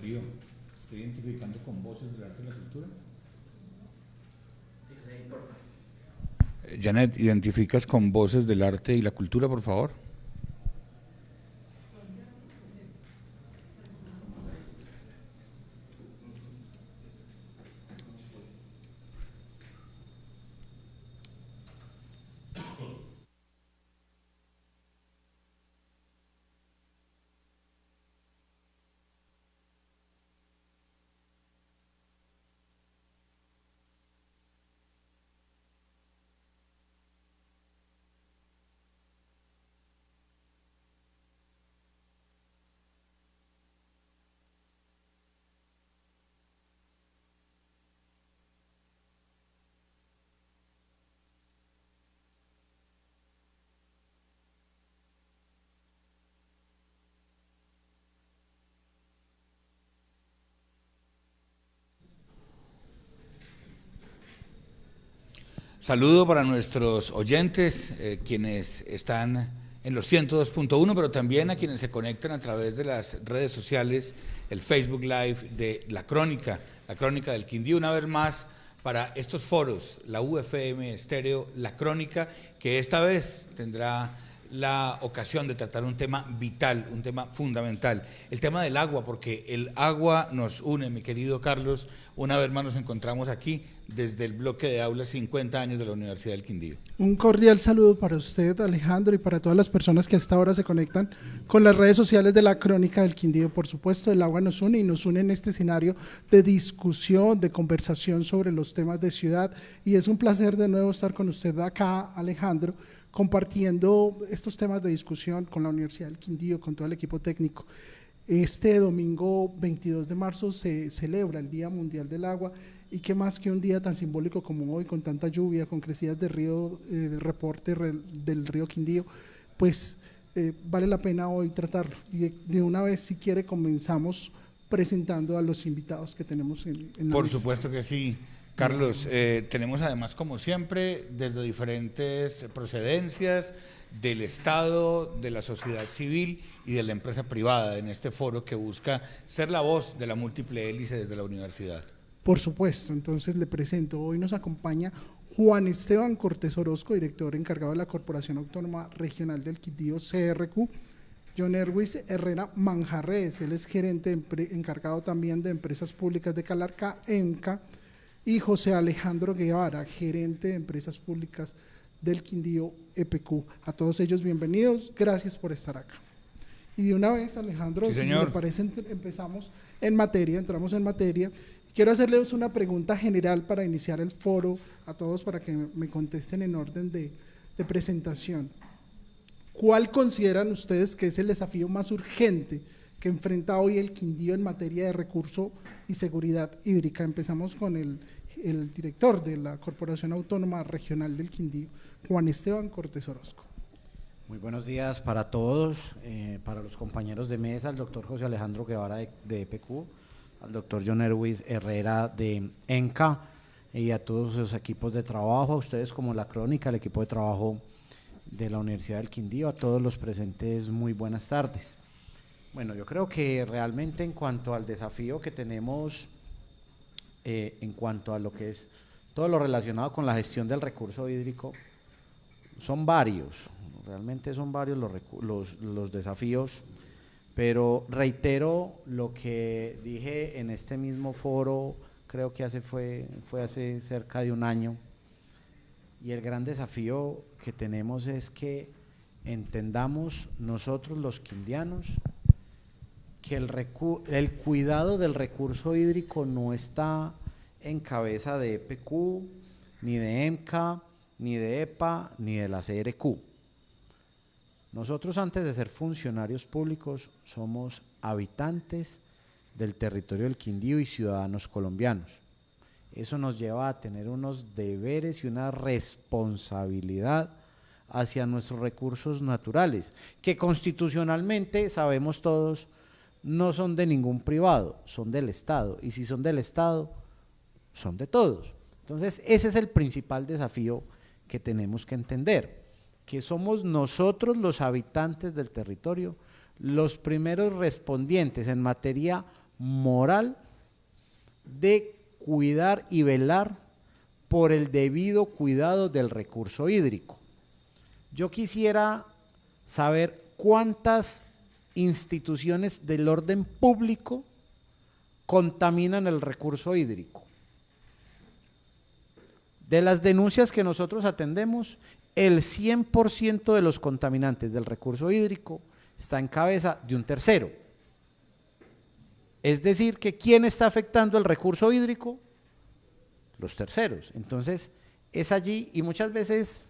Darío, ¿estoy identificando con voces del arte y la cultura? Janet, ¿identificas con voces del arte y la cultura, por favor? Saludo para nuestros oyentes, quienes están en los 102.1, pero también a quienes se conectan a través de las redes sociales, el Facebook Live de La Crónica del Quindío, una vez más para estos foros, la UFM Estéreo, La Crónica, que esta vez tendrá la ocasión de tratar un tema vital, un tema fundamental, el tema del agua, porque el agua nos une, mi querido Carlos. Una vez más nos encontramos aquí desde el bloque de aulas 50 años de la Universidad del Quindío. Un cordial saludo para usted, Alejandro, y para todas las personas que hasta ahora se conectan con las redes sociales de La Crónica del Quindío. Por supuesto, el agua nos une y nos une en este escenario de discusión, de conversación sobre los temas de ciudad, y es un placer de nuevo estar con usted acá, Alejandro, compartiendo estos temas de discusión con la Universidad del Quindío, con todo el equipo técnico. Este domingo 22 de marzo se celebra el Día Mundial del Agua, y qué más que un día tan simbólico como hoy, con tanta lluvia, con crecidas de río, del río Quindío, pues vale la pena hoy tratarlo. Y de una vez, si quiere, comenzamos presentando a los invitados que tenemos en la Por mesa. supuesto que sí. Carlos, tenemos además, como siempre, desde diferentes procedencias del Estado, de la sociedad civil y de la empresa privada en este foro que busca ser la voz de la múltiple hélice desde la universidad. Por supuesto, entonces le presento, hoy nos acompaña Juan Esteban Cortés Orozco, director encargado de la Corporación Autónoma Regional del Quindío, CRQ, John Erwis Herrera Manjarres, él es gerente encargado también de Empresas Públicas de Calarcá, EMCA, y José Alejandro Guevara, gerente de Empresas Públicas del Quindío, EPQ. A todos ellos bienvenidos, gracias por estar acá. Y de una vez, Alejandro, sí, si señor, me parece, entramos en materia. Quiero hacerles una pregunta general para iniciar el foro a todos, para que me contesten en orden de presentación. ¿Cuál consideran ustedes que es el desafío más urgente que enfrenta hoy el Quindío en materia de recurso y seguridad hídrica? Empezamos con el director de la Corporación Autónoma Regional del Quindío, Juan Esteban Cortés Orozco. Muy buenos días para todos, para los compañeros de mesa, el doctor José Alejandro Guevara de EPQ, al doctor John Erwis Herrera de ENCA, y a todos los equipos de trabajo, a ustedes como La Crónica, el equipo de trabajo de la Universidad del Quindío, a todos los presentes, muy buenas tardes. Bueno, yo creo que realmente en cuanto al desafío que tenemos, en cuanto a lo que es todo lo relacionado con la gestión del recurso hídrico, son varios, realmente son varios los desafíos, pero reitero lo que dije en este mismo foro, creo que fue hace cerca de un año, y el gran desafío que tenemos es que entendamos nosotros los quindianos que el cuidado del recurso hídrico no está en cabeza de EPQ, ni de EMCA, ni de EPA, ni de la CRQ. Nosotros, antes de ser funcionarios públicos, somos habitantes del territorio del Quindío y ciudadanos colombianos. Eso nos lleva a tener unos deberes y una responsabilidad hacia nuestros recursos naturales, que constitucionalmente, sabemos todos, no son de ningún privado, son del Estado, y si son del Estado, son de todos. Entonces, ese es el principal desafío que tenemos que entender, que somos nosotros los habitantes del territorio los primeros respondientes en materia moral de cuidar y velar por el debido cuidado del recurso hídrico. Yo quisiera saber cuántas instituciones del orden público contaminan el recurso hídrico. De las denuncias que nosotros atendemos, el 100% de los contaminantes del recurso hídrico está en cabeza de un tercero. Es decir, que ¿quién está afectando el recurso hídrico? Los terceros. Entonces, es allí y muchas veces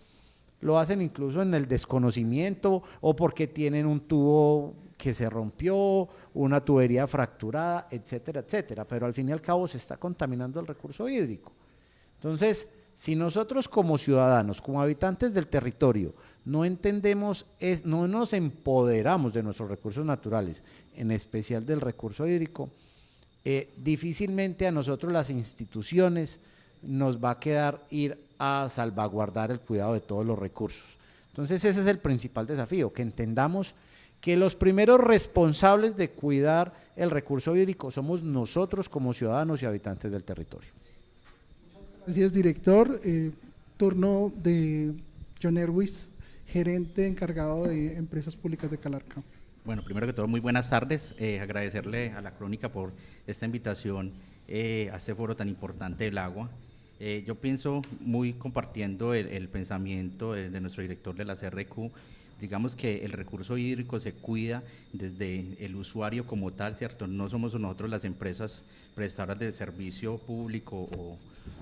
lo hacen incluso en el desconocimiento o porque tienen un tubo que se rompió, una tubería fracturada, etcétera, etcétera. Pero al fin y al cabo se está contaminando el recurso hídrico. Entonces, si nosotros como ciudadanos, como habitantes del territorio, no entendemos, no nos empoderamos de nuestros recursos naturales, en especial del recurso hídrico, difícilmente a nosotros las instituciones nos va a quedar ir a salvaguardar el cuidado de todos los recursos. Entonces ese es el principal desafío, que entendamos que los primeros responsables de cuidar el recurso hídrico somos nosotros como ciudadanos y habitantes del territorio. Gracias, director. Turno de John Erwis, gerente encargado de Empresas Públicas de Calarcá. Bueno, primero que todo, muy buenas tardes. Agradecerle a la Crónica por esta invitación a este foro tan importante del agua. Yo pienso, muy compartiendo el pensamiento de nuestro director de la CRQ, digamos que el recurso hídrico se cuida desde el usuario como tal, ¿cierto? No somos nosotros las empresas prestadoras de servicio público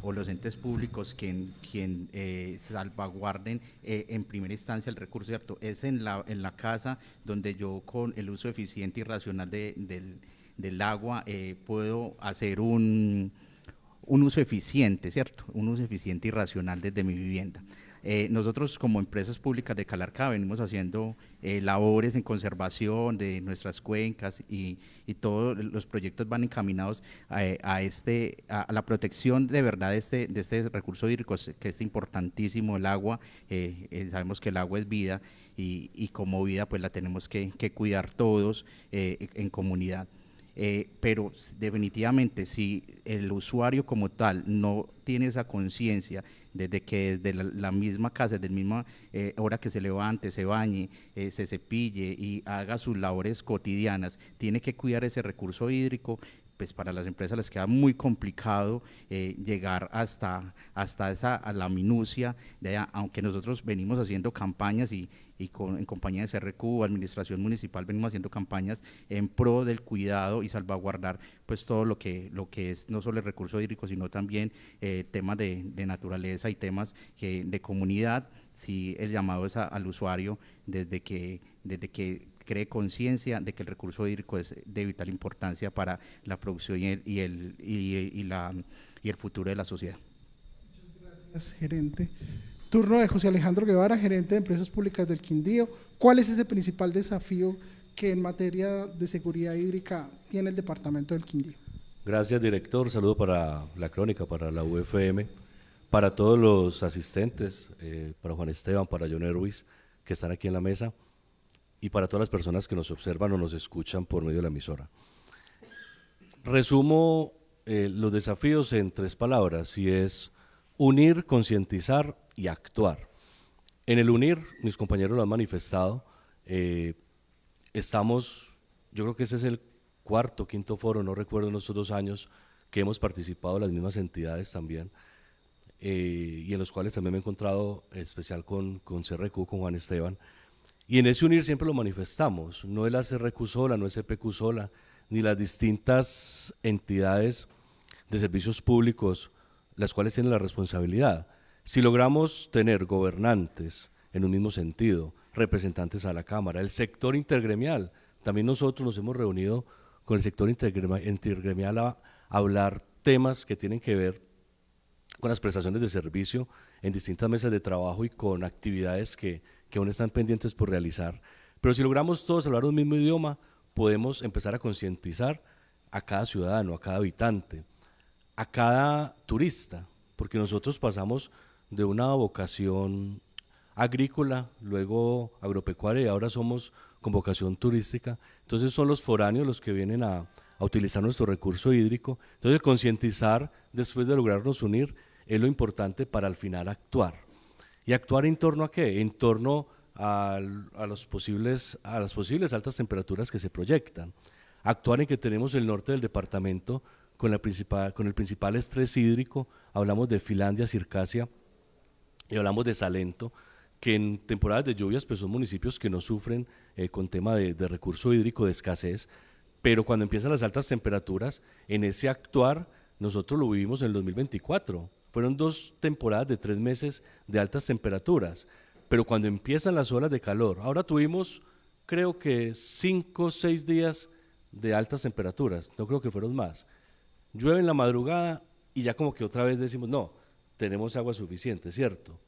o los entes públicos quien salvaguarden en primera instancia el recurso, ¿cierto? Es en la casa donde yo con el uso eficiente y racional del agua puedo hacer un uso eficiente, ¿cierto? Un uso eficiente y racional desde mi vivienda. Nosotros como empresas públicas de Calarcá venimos haciendo labores en conservación de nuestras cuencas y todos los proyectos van encaminados a la protección de verdad de este recurso hídrico que es importantísimo, el agua. Sabemos que el agua es vida y como vida pues la tenemos que cuidar todos en comunidad. Pero definitivamente si el usuario como tal no tiene esa conciencia desde que desde la misma casa, desde la misma hora que se levante, se bañe, se cepille y haga sus labores cotidianas, tiene que cuidar ese recurso hídrico, pues para las empresas les queda muy complicado llegar hasta a la minucia de allá, aunque nosotros venimos haciendo campañas y en compañía de CRQ, Administración Municipal, venimos haciendo campañas en pro del cuidado y salvaguardar pues todo lo que es no solo el recurso hídrico, sino también temas de naturaleza y temas de comunidad. Sí, el llamado es al usuario desde que cree conciencia de que el recurso hídrico es de vital importancia para la producción y el futuro de la sociedad. Muchas gracias, gerente. Turno de José Alejandro Guevara, gerente de Empresas Públicas del Quindío. ¿Cuál es ese principal desafío que en materia de seguridad hídrica tiene el departamento del Quindío? Gracias, director. Saludo para la Crónica, para la UFM, para todos los asistentes, para Juan Esteban, para John Erwis, que están aquí en la mesa, y para todas las personas que nos observan o nos escuchan por medio de la emisora. Resumo los desafíos en 3 palabras, y es unir, concientizar y actuar. En el unir, mis compañeros lo han manifestado, estamos, yo creo que ese es el 4º, 5º foro, no recuerdo, en estos 2 años que hemos participado las mismas entidades también, y en los cuales también me he encontrado en especial con CRQ, con Juan Esteban, y en ese unir siempre lo manifestamos, no es la CRQ sola, no es EPQ sola, ni las distintas entidades de servicios públicos las cuales tienen la responsabilidad. Si logramos tener gobernantes en un mismo sentido, representantes a la Cámara, el sector intergremial, también nosotros nos hemos reunido con el sector intergremial a hablar temas que tienen que ver con las prestaciones de servicio en distintas mesas de trabajo y con actividades que aún están pendientes por realizar. Pero si logramos todos hablar un mismo idioma, podemos empezar a concientizar a cada ciudadano, a cada habitante, a cada turista, porque nosotros pasamos de una vocación agrícola, luego agropecuaria y ahora somos con vocación turística. Entonces son los foráneos los que vienen a a utilizar nuestro recurso hídrico. Entonces, concientizar después de lograrnos unir es lo importante para al final actuar. ¿Y actuar en torno a qué? En torno a las posibles altas temperaturas que se proyectan. Actuar en que tenemos el norte del departamento con el principal estrés hídrico, hablamos de Finlandia, Circasia y hablamos de Salento, que en temporadas de lluvias pues son municipios que no sufren con tema de recurso hídrico, de escasez, pero cuando empiezan las altas temperaturas, en ese actuar nosotros lo vivimos en el 2024. Fueron 2 temporadas de 3 meses de altas temperaturas, pero cuando empiezan las olas de calor, ahora tuvimos creo que 5 o 6 días de altas temperaturas, no creo que fueron más. Llueve en la madrugada y ya como que otra vez decimos, no, tenemos agua suficiente, ¿cierto?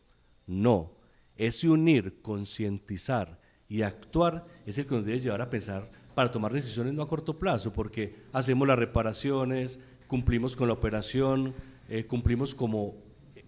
No, ese unir, concientizar y actuar es el que nos debe llevar a pensar para tomar decisiones no a corto plazo, porque hacemos las reparaciones, cumplimos con la operación, cumplimos como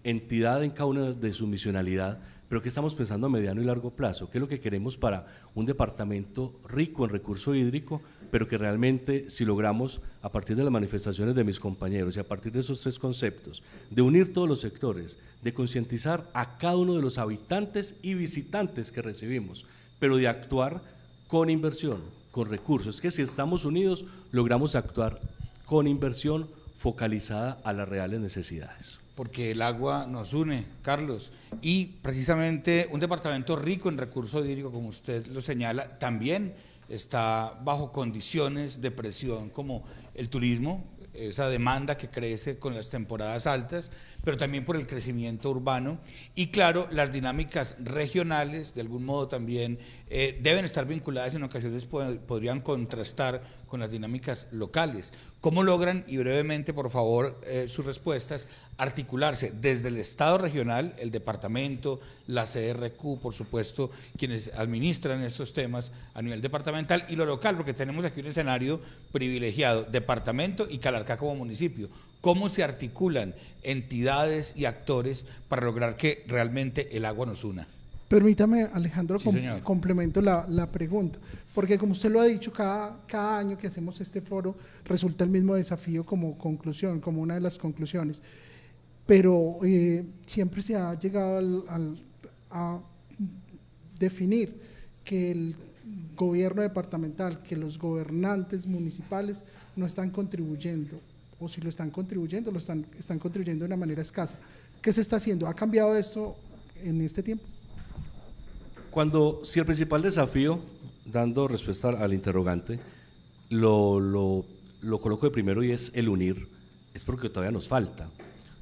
entidad en cada una de su misionalidad, pero ¿qué estamos pensando a mediano y largo plazo? ¿Qué es lo que queremos para un departamento rico en recurso hídrico, pero que realmente si logramos, a partir de las manifestaciones de mis compañeros y a partir de esos 3 conceptos, de unir todos los sectores, de concientizar a cada uno de los habitantes y visitantes que recibimos, pero de actuar con inversión, con recursos? Es que si estamos unidos, logramos actuar con inversión focalizada a las reales necesidades. Porque el agua nos une, Carlos, y precisamente un departamento rico en recurso hídrico, como usted lo señala, también está bajo condiciones de presión como el turismo, esa demanda que crece con las temporadas altas, pero también por el crecimiento urbano y claro, las dinámicas regionales de algún modo también deben estar vinculadas, en ocasiones podrían contrastar con las dinámicas locales. ¿Cómo logran, y brevemente por favor sus respuestas, articularse desde el Estado regional, el departamento, la CRQ, por supuesto, quienes administran estos temas a nivel departamental, y lo local, porque tenemos aquí un escenario privilegiado, departamento y Calarcá como municipio? ¿Cómo se articulan entidades y actores para lograr que realmente el agua nos una? Permítame, Alejandro, Sí, señor. complemento la pregunta, porque como usted lo ha dicho, cada año que hacemos este foro resulta el mismo desafío como conclusión, como una de las conclusiones, pero siempre se ha llegado a definir que el gobierno departamental, que los gobernantes municipales no están contribuyendo, o si lo están contribuyendo, están contribuyendo de una manera escasa. ¿Qué se está haciendo? ¿Ha cambiado esto en este tiempo? Si el principal desafío, dando respuesta al interrogante, lo coloco de primero y es el unir, es porque todavía nos falta.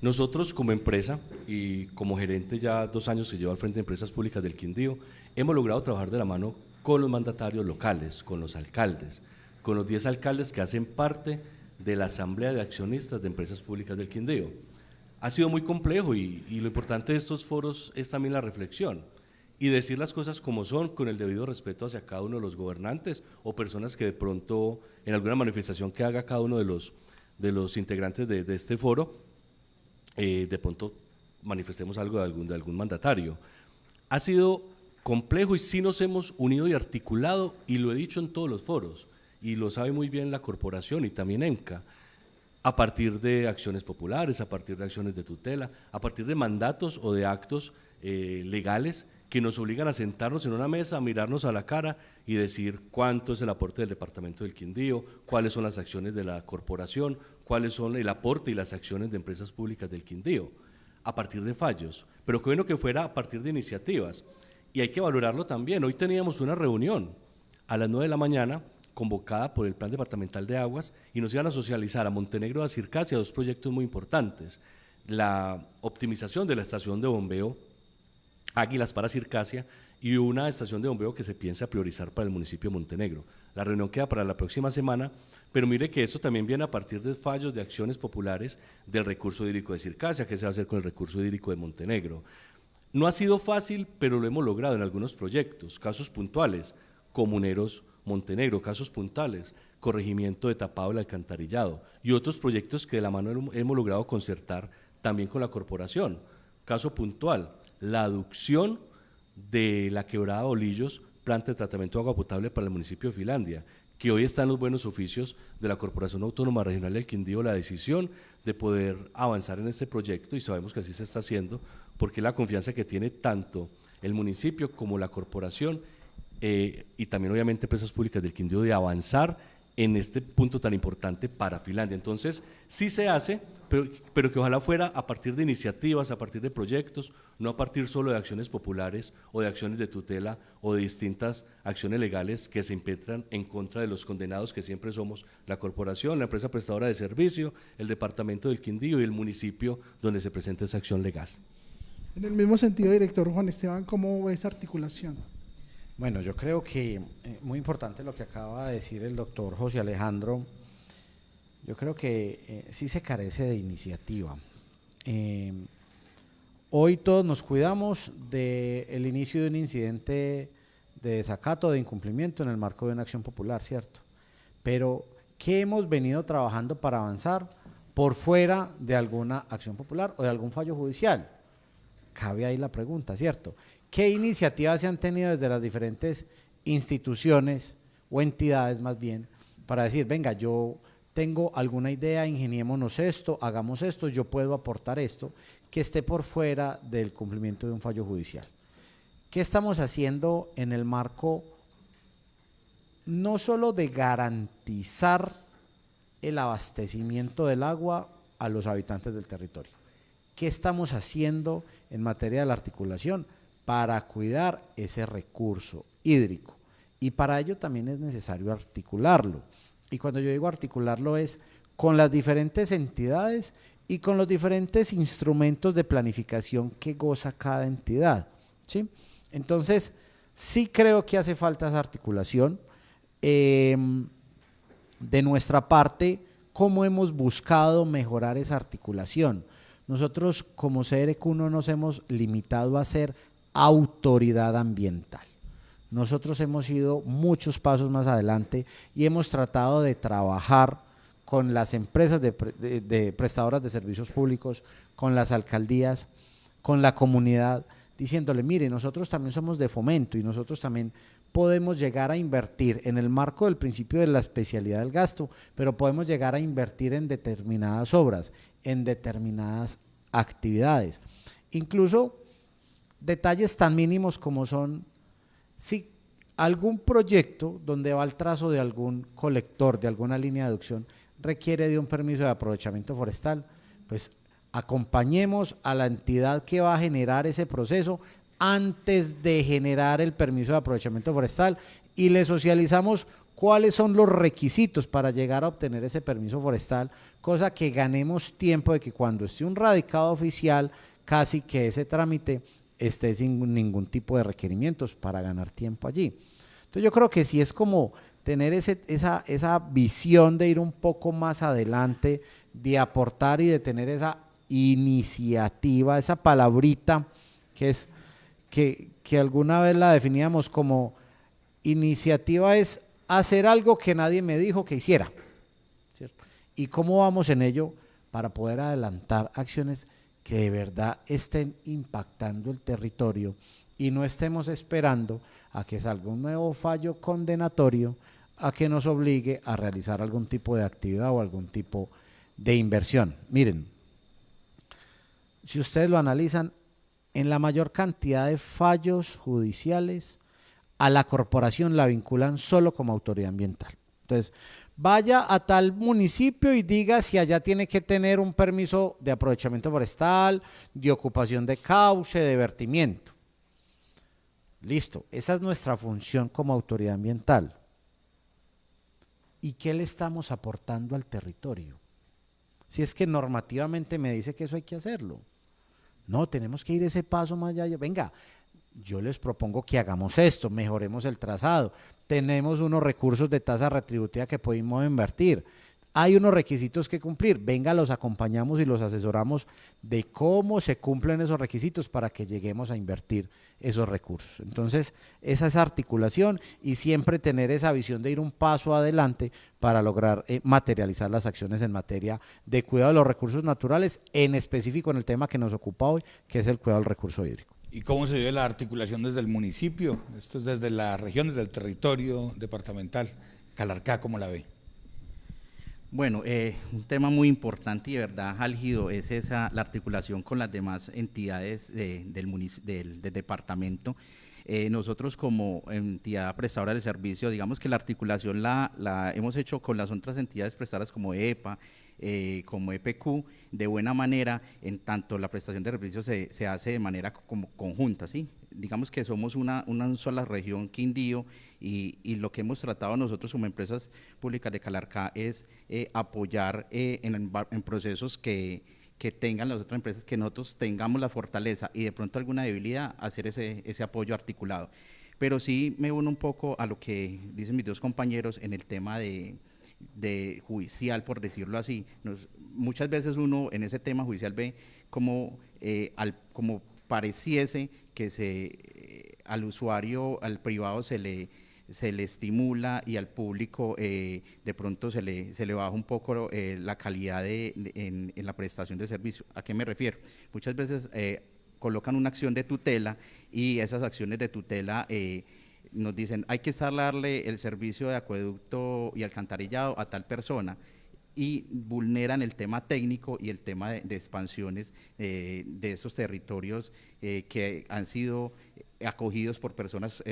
Nosotros como empresa y como gerente ya 2 años que llevo al frente de Empresas Públicas del Quindío, hemos logrado trabajar de la mano con los mandatarios locales, con los alcaldes, con los 10 alcaldes que hacen parte de la Asamblea de Accionistas de Empresas Públicas del Quindío. Ha sido muy complejo y lo importante de estos foros es también la reflexión y decir las cosas como son, con el debido respeto hacia cada uno de los gobernantes o personas que de pronto en alguna manifestación que haga cada uno de los integrantes de este foro, de pronto manifestemos algo de algún mandatario. Ha sido complejo y sí nos hemos unido y articulado, y lo he dicho en todos los foros, y lo sabe muy bien la corporación y también ENCA, a partir de acciones populares, a partir de acciones de tutela, a partir de mandatos o de actos legales que nos obligan a sentarnos en una mesa, a mirarnos a la cara y decir cuánto es el aporte del Departamento del Quindío, cuáles son las acciones de la corporación, cuáles son el aporte y las acciones de Empresas Públicas del Quindío, a partir de fallos, pero qué bueno que fuera a partir de iniciativas, y hay que valorarlo también. Hoy teníamos una reunión a las 9 de la mañana, convocada por el Plan Departamental de Aguas, y nos iban a socializar a Montenegro y a Circasia 2 proyectos muy importantes: la optimización de la estación de bombeo Águilas para Circasia y una estación de bombeo que se piensa priorizar para el municipio de Montenegro. La reunión queda para la próxima semana, pero mire que esto también viene a partir de fallos de acciones populares del recurso hídrico de Circasia, que se va a hacer con el recurso hídrico de Montenegro. No ha sido fácil, pero lo hemos logrado en algunos proyectos, casos puntuales, Comuneros Montenegro, casos puntuales, corregimiento de tapado del alcantarillado, y otros proyectos que de la mano hemos logrado concertar también con la corporación. Caso puntual, la aducción de la quebrada Bolillos, planta de tratamiento de agua potable para el municipio de Finlandia, que hoy está en los buenos oficios de la Corporación Autónoma Regional del Quindío la decisión de poder avanzar en este proyecto, y sabemos que así se está haciendo, porque la confianza que tiene tanto el municipio como la corporación y también obviamente empresas públicas del Quindío de avanzar en este punto tan importante para Finlandia. Entonces, sí se hace, pero que ojalá fuera a partir de iniciativas, a partir de proyectos, no a partir solo de acciones populares o de acciones de tutela o de distintas acciones legales que se impetran en contra de los condenados que siempre somos la corporación, la empresa prestadora de servicio, el departamento del Quindío y el municipio donde se presenta esa acción legal. En el mismo sentido, director Juan Esteban, ¿cómo ve esa articulación? Bueno, yo creo que muy importante lo que acaba de decir el doctor José Alejandro. Yo creo que sí se carece de iniciativa. Hoy todos nos cuidamos del inicio de un incidente de desacato, de incumplimiento en el marco de una acción popular, ¿cierto? Pero, ¿qué hemos venido trabajando para avanzar por fuera de alguna acción popular o de algún fallo judicial? Cabe ahí la pregunta, ¿cierto? ¿Qué iniciativas se han tenido desde las diferentes instituciones o entidades más bien para decir, venga, yo tengo alguna idea, ingeniémonos esto, hagamos esto, yo puedo aportar esto, que esté por fuera del cumplimiento de un fallo judicial? ¿Qué estamos haciendo en el marco no solo de garantizar el abastecimiento del agua a los habitantes del territorio? ¿Qué estamos haciendo en materia de la articulación para cuidar ese recurso hídrico? Y para ello también es necesario articularlo. Y cuando yo digo articularlo es con las diferentes entidades y con los diferentes instrumentos de planificación que goza cada entidad, ¿sí? Entonces, sí creo que hace falta esa articulación. De nuestra parte, ¿cómo hemos buscado mejorar esa articulación? Nosotros como CRQ no nos hemos limitado a ser autoridad ambiental. Nosotros hemos ido muchos pasos más adelante y hemos tratado de trabajar con las empresas de prestadoras de servicios públicos, con las alcaldías, con la comunidad, diciéndole, mire, nosotros también somos de fomento y nosotros también podemos llegar a invertir en el marco del principio de la especialidad del gasto, pero podemos llegar a invertir en determinadas obras, en determinadas actividades. Incluso detalles tan mínimos como son, si algún proyecto donde va el trazo de algún colector, de alguna línea de aducción, requiere de un permiso de aprovechamiento forestal, pues acompañemos a la entidad que va a generar ese proceso antes de generar el permiso de aprovechamiento forestal y le socializamos cuáles son los requisitos para llegar a obtener ese permiso forestal, cosa que ganemos tiempo de que cuando esté un radicado oficial, casi que ese trámite esté sin ningún tipo de requerimientos para ganar tiempo allí. Entonces yo creo que sí es como tener esa visión de ir un poco más adelante, de aportar y de tener esa iniciativa, esa palabrita que es que alguna vez la definíamos como iniciativa es hacer algo que nadie me dijo que hiciera, ¿cierto? ¿Y cómo vamos en ello para poder adelantar acciones que de verdad estén impactando el territorio y no estemos esperando a que salga un nuevo fallo condenatorio a que nos obligue a realizar algún tipo de actividad o algún tipo de inversión? Miren, si ustedes lo analizan, en la mayor cantidad de fallos judiciales a la corporación la vinculan solo como autoridad ambiental. Entonces, vaya a tal municipio y diga si allá tiene que tener un permiso de aprovechamiento forestal, de ocupación de cauce, de vertimiento. Listo, esa es nuestra función como autoridad ambiental. ¿Y qué le estamos aportando al territorio? Si es que normativamente me dice que eso hay que hacerlo. No, tenemos que ir ese paso más allá. Venga, yo les propongo que hagamos esto, mejoremos el trazado, tenemos unos recursos de tasa retributiva que podemos invertir, hay unos requisitos que cumplir, venga, los acompañamos y los asesoramos de cómo se cumplen esos requisitos para que lleguemos a invertir esos recursos. Entonces, esa es articulación y siempre tener esa visión de ir un paso adelante para lograr materializar las acciones en materia de cuidado de los recursos naturales, en específico en el tema que nos ocupa hoy, que es el cuidado del recurso hídrico. ¿Y cómo se vive la articulación desde el municipio? Esto es desde la región, desde el territorio departamental. Calarcá, ¿cómo la ve? Bueno, un tema muy importante y de verdad álgido es la articulación con las demás entidades del departamento. Nosotros como entidad prestadora de servicio, digamos que la articulación la hemos hecho con las otras entidades prestadoras como EPA, como EPQ, de buena manera, en tanto la prestación de servicios se hace de manera como conjunta, ¿sí? Digamos que somos una sola región, Quindío, y lo que hemos tratado nosotros como empresas públicas de Calarcá es apoyar en procesos que tengan las otras empresas, que nosotros tengamos la fortaleza y de pronto alguna debilidad, hacer ese apoyo articulado. Pero sí me uno un poco a lo que dicen mis dos compañeros en el tema de judicial, por decirlo así. Muchas veces uno en ese tema judicial ve como pareciese que al usuario, al privado se le estimula y al público de pronto se le baja un poco la calidad en la prestación de servicio. ¿A qué me refiero? Muchas veces colocan una acción de tutela y esas acciones de tutela nos dicen hay que darle el servicio de acueducto y alcantarillado a tal persona, y vulneran el tema técnico y el tema de expansiones de esos territorios que han sido acogidos por personas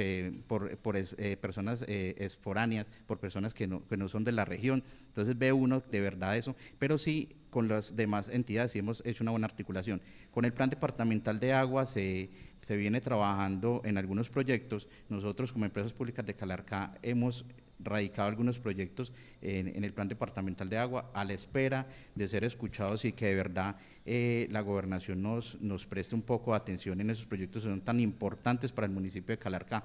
personas exforáneas, por personas que no son de la región. Entonces ve uno de verdad eso, pero sí con las demás entidades sí hemos hecho una buena articulación. Con el plan departamental de agua se viene trabajando en algunos proyectos. Nosotros como empresas públicas de Calarcá hemos radicado algunos proyectos en el plan departamental de agua a la espera de ser escuchados y que de verdad la gobernación nos preste un poco de atención en esos proyectos que son tan importantes para el municipio de Calarcá.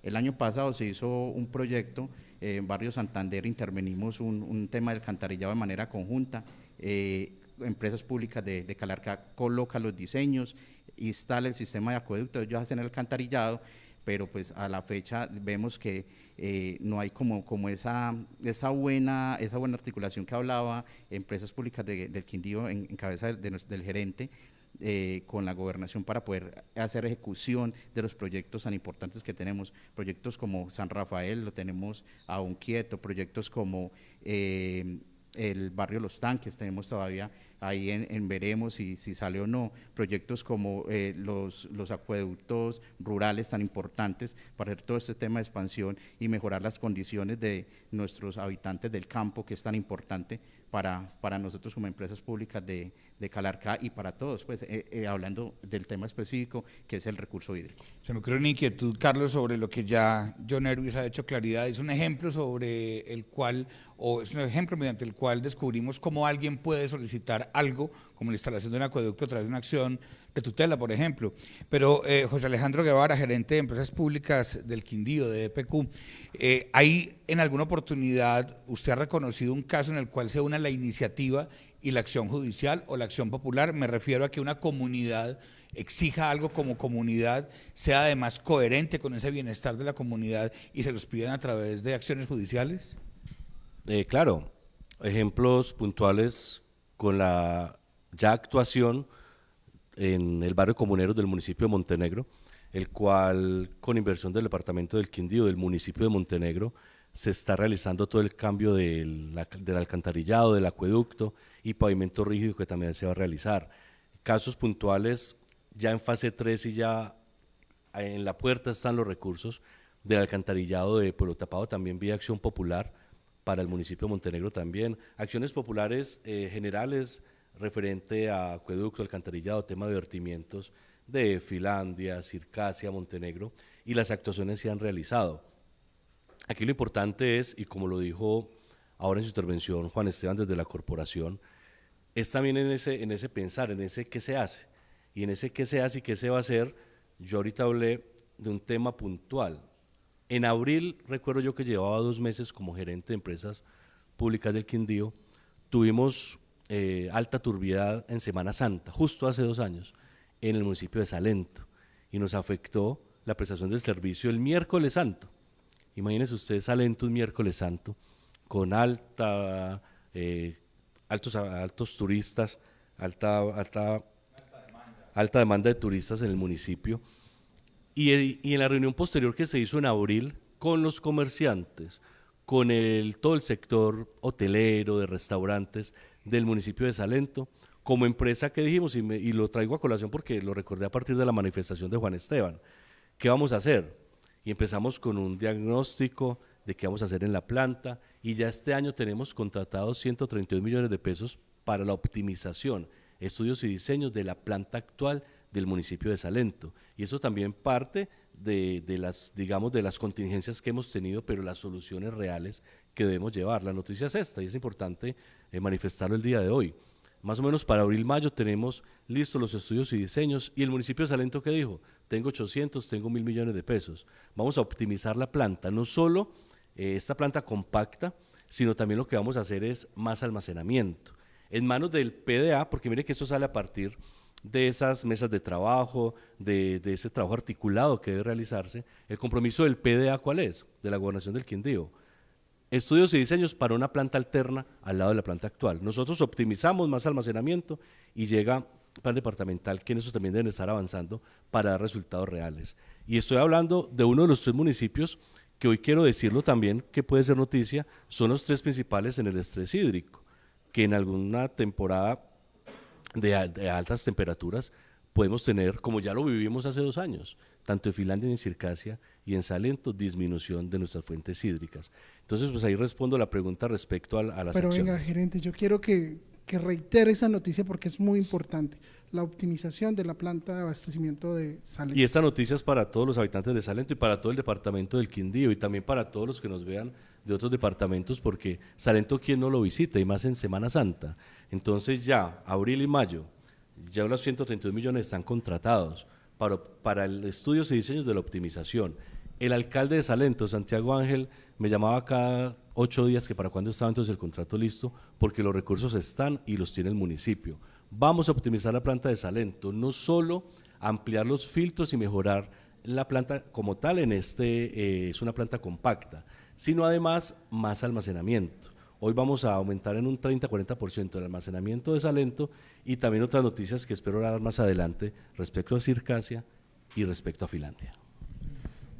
El año pasado se hizo un proyecto en Barrio Santander, intervenimos un tema del alcantarillado de manera conjunta, empresas públicas de Calarcá coloca los diseños, instala el sistema de acueducto, ellos hacen el alcantarillado, pero pues a la fecha vemos que no hay como esa buena articulación que hablaba empresas públicas del Quindío en cabeza del gerente con la gobernación para poder hacer ejecución de los proyectos tan importantes que tenemos. Proyectos como San Rafael lo tenemos aún quieto, proyectos como el barrio Los Tanques tenemos todavía ahí veremos si sale o no, proyectos como los acueductos rurales tan importantes para hacer todo este tema de expansión y mejorar las condiciones de nuestros habitantes del campo, que es tan importante para nosotros como empresas públicas de Calarcá y para todos, pues hablando del tema específico que es el recurso hídrico. Se me ocurre una inquietud, Carlos, sobre lo que ya John Erwis ha hecho claridad. Es un ejemplo sobre el cual, o es un ejemplo mediante el cual descubrimos cómo alguien puede solicitar algo, como la instalación de un acueducto a través de una acción de tutela, por ejemplo. Pero José Alejandro Guevara, gerente de Empresas Públicas del Quindío, de EPQ, ¿hay en alguna oportunidad usted ha reconocido un caso en el cual se una la iniciativa y la acción judicial o la acción popular? Me refiero a que una comunidad exija algo como comunidad, sea además coherente con ese bienestar de la comunidad y se los pidan a través de acciones judiciales. Claro, ejemplos puntuales con la ya actuación en el barrio Comuneros del municipio de Montenegro, el cual con inversión del departamento del Quindío, del municipio de Montenegro, se está realizando todo el cambio del alcantarillado, del acueducto y pavimento rígido que también se va a realizar. Casos puntuales, ya en fase 3 y ya en la puerta están los recursos del alcantarillado de Pueblo Tapado, también vía acción popular para el municipio de Montenegro también. Acciones populares generales referente a acueducto, alcantarillado, tema de vertimientos de Finlandia, Circasia, Montenegro, y las actuaciones se han realizado. Aquí lo importante es, y como lo dijo ahora en su intervención Juan Esteban desde la corporación, es también en ese pensar, en ese qué se hace, y en ese qué se hace y qué se va a hacer. Yo ahorita hablé de un tema puntual. En abril, recuerdo yo que llevaba 2 meses como gerente de Empresas Públicas del Quindío, tuvimos alta turbiedad en Semana Santa, justo hace 2 años, en el municipio de Salento, y nos afectó la prestación del servicio el miércoles santo. Imagínense ustedes Salento un miércoles santo, con altos turistas, alta demanda de turistas en el municipio, y en la reunión posterior que se hizo en abril con los comerciantes, con todo el sector hotelero, de restaurantes del municipio de Salento, como empresa que dijimos, y lo traigo a colación porque lo recordé a partir de la manifestación de Juan Esteban. ¿Qué vamos a hacer? Y empezamos con un diagnóstico de qué vamos a hacer en la planta, y ya este año tenemos contratados 132 millones de pesos para la optimización, estudios y diseños de la planta actual del municipio de Salento. Y eso también parte de las, digamos, de las contingencias que hemos tenido, pero las soluciones reales que debemos llevar. La noticia es esta, y es importante manifestarlo el día de hoy. Más o menos para abril-mayo tenemos listos los estudios y diseños, y el municipio de Salento, ¿qué dijo? Tengo 800, tengo 1.000 millones de pesos. Vamos a optimizar la planta, no solo esta planta compacta, sino también lo que vamos a hacer es más almacenamiento. En manos del PDA, porque mire que esto sale a partir de esas mesas de trabajo, de ese trabajo articulado que debe realizarse. El compromiso del PDA, ¿cuál es? De la Gobernación del Quindío. Estudios y diseños para una planta alterna al lado de la planta actual. Nosotros optimizamos más almacenamiento y llega plan departamental, que en eso también deben estar avanzando para dar resultados reales. Y estoy hablando de uno de los 3 municipios que hoy quiero decirlo también, que puede ser noticia, son los 3 principales en el estrés hídrico, que en alguna temporada de altas temperaturas podemos tener, como ya lo vivimos hace 2 años, tanto en Finlandia, en Circasia y en Salento, disminución de nuestras fuentes hídricas. Entonces, pues ahí respondo la pregunta respecto a las Pero acciones. venga, gerente, yo quiero que reitere esa noticia porque es muy importante, la optimización de la planta de abastecimiento de Salento. Y esta noticia es para todos los habitantes de Salento y para todo el departamento del Quindío, y también para todos los que nos vean de otros departamentos, porque Salento, ¿quién no lo visita? Y más en Semana Santa. Entonces ya, abril y mayo, ya los 132 millones están contratados para el estudios y diseños de la optimización. El alcalde de Salento, Santiago Ángel, me llamaba cada 8 días que para cuándo estaba entonces el contrato listo, porque los recursos están y los tiene el municipio. Vamos a optimizar la planta de Salento, no solo ampliar los filtros y mejorar la planta como tal, es una planta compacta, sino además más almacenamiento. Hoy vamos a aumentar en un 30-40% el almacenamiento de Salento, y también otras noticias que espero dar más adelante respecto a Circasia y respecto a Finlandia.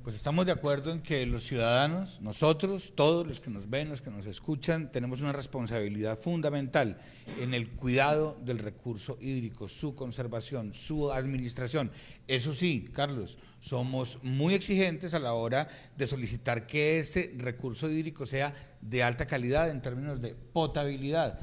Pues estamos de acuerdo en que los ciudadanos, nosotros, todos los que nos ven, los que nos escuchan, tenemos una responsabilidad fundamental en el cuidado del recurso hídrico, su conservación, su administración. Eso sí, Carlos, somos muy exigentes a la hora de solicitar que ese recurso hídrico sea de alta calidad en términos de potabilidad.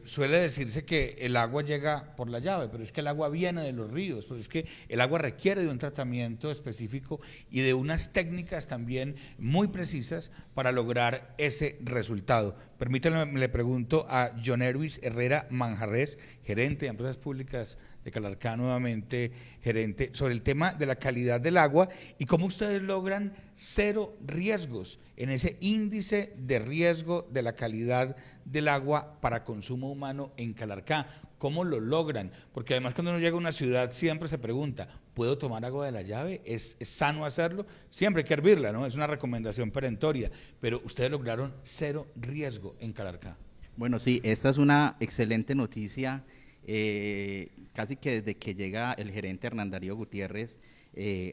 Suele decirse que el agua llega por la llave, pero es que el agua viene de los ríos, pero es que el agua requiere de un tratamiento específico y de unas técnicas también muy precisas para lograr ese resultado. Permítanme, le pregunto a John Erwis Herrera Manjarres, gerente de Empresas Públicas de Calarcá, nuevamente gerente, sobre el tema de la calidad del agua y cómo ustedes logran 0 riesgos en ese índice de riesgo de la calidad del agua para consumo humano en Calarcá. ¿Cómo lo logran? Porque además cuando uno llega a una ciudad siempre se pregunta, ¿puedo tomar agua de la llave? ¿Es sano hacerlo? Siempre hay que hervirla, ¿no? Es una recomendación perentoria, pero ustedes lograron 0 riesgo en Calarcá. Bueno, sí, esta es una excelente noticia. Casi que desde que llega el gerente Hernán Darío Gutiérrez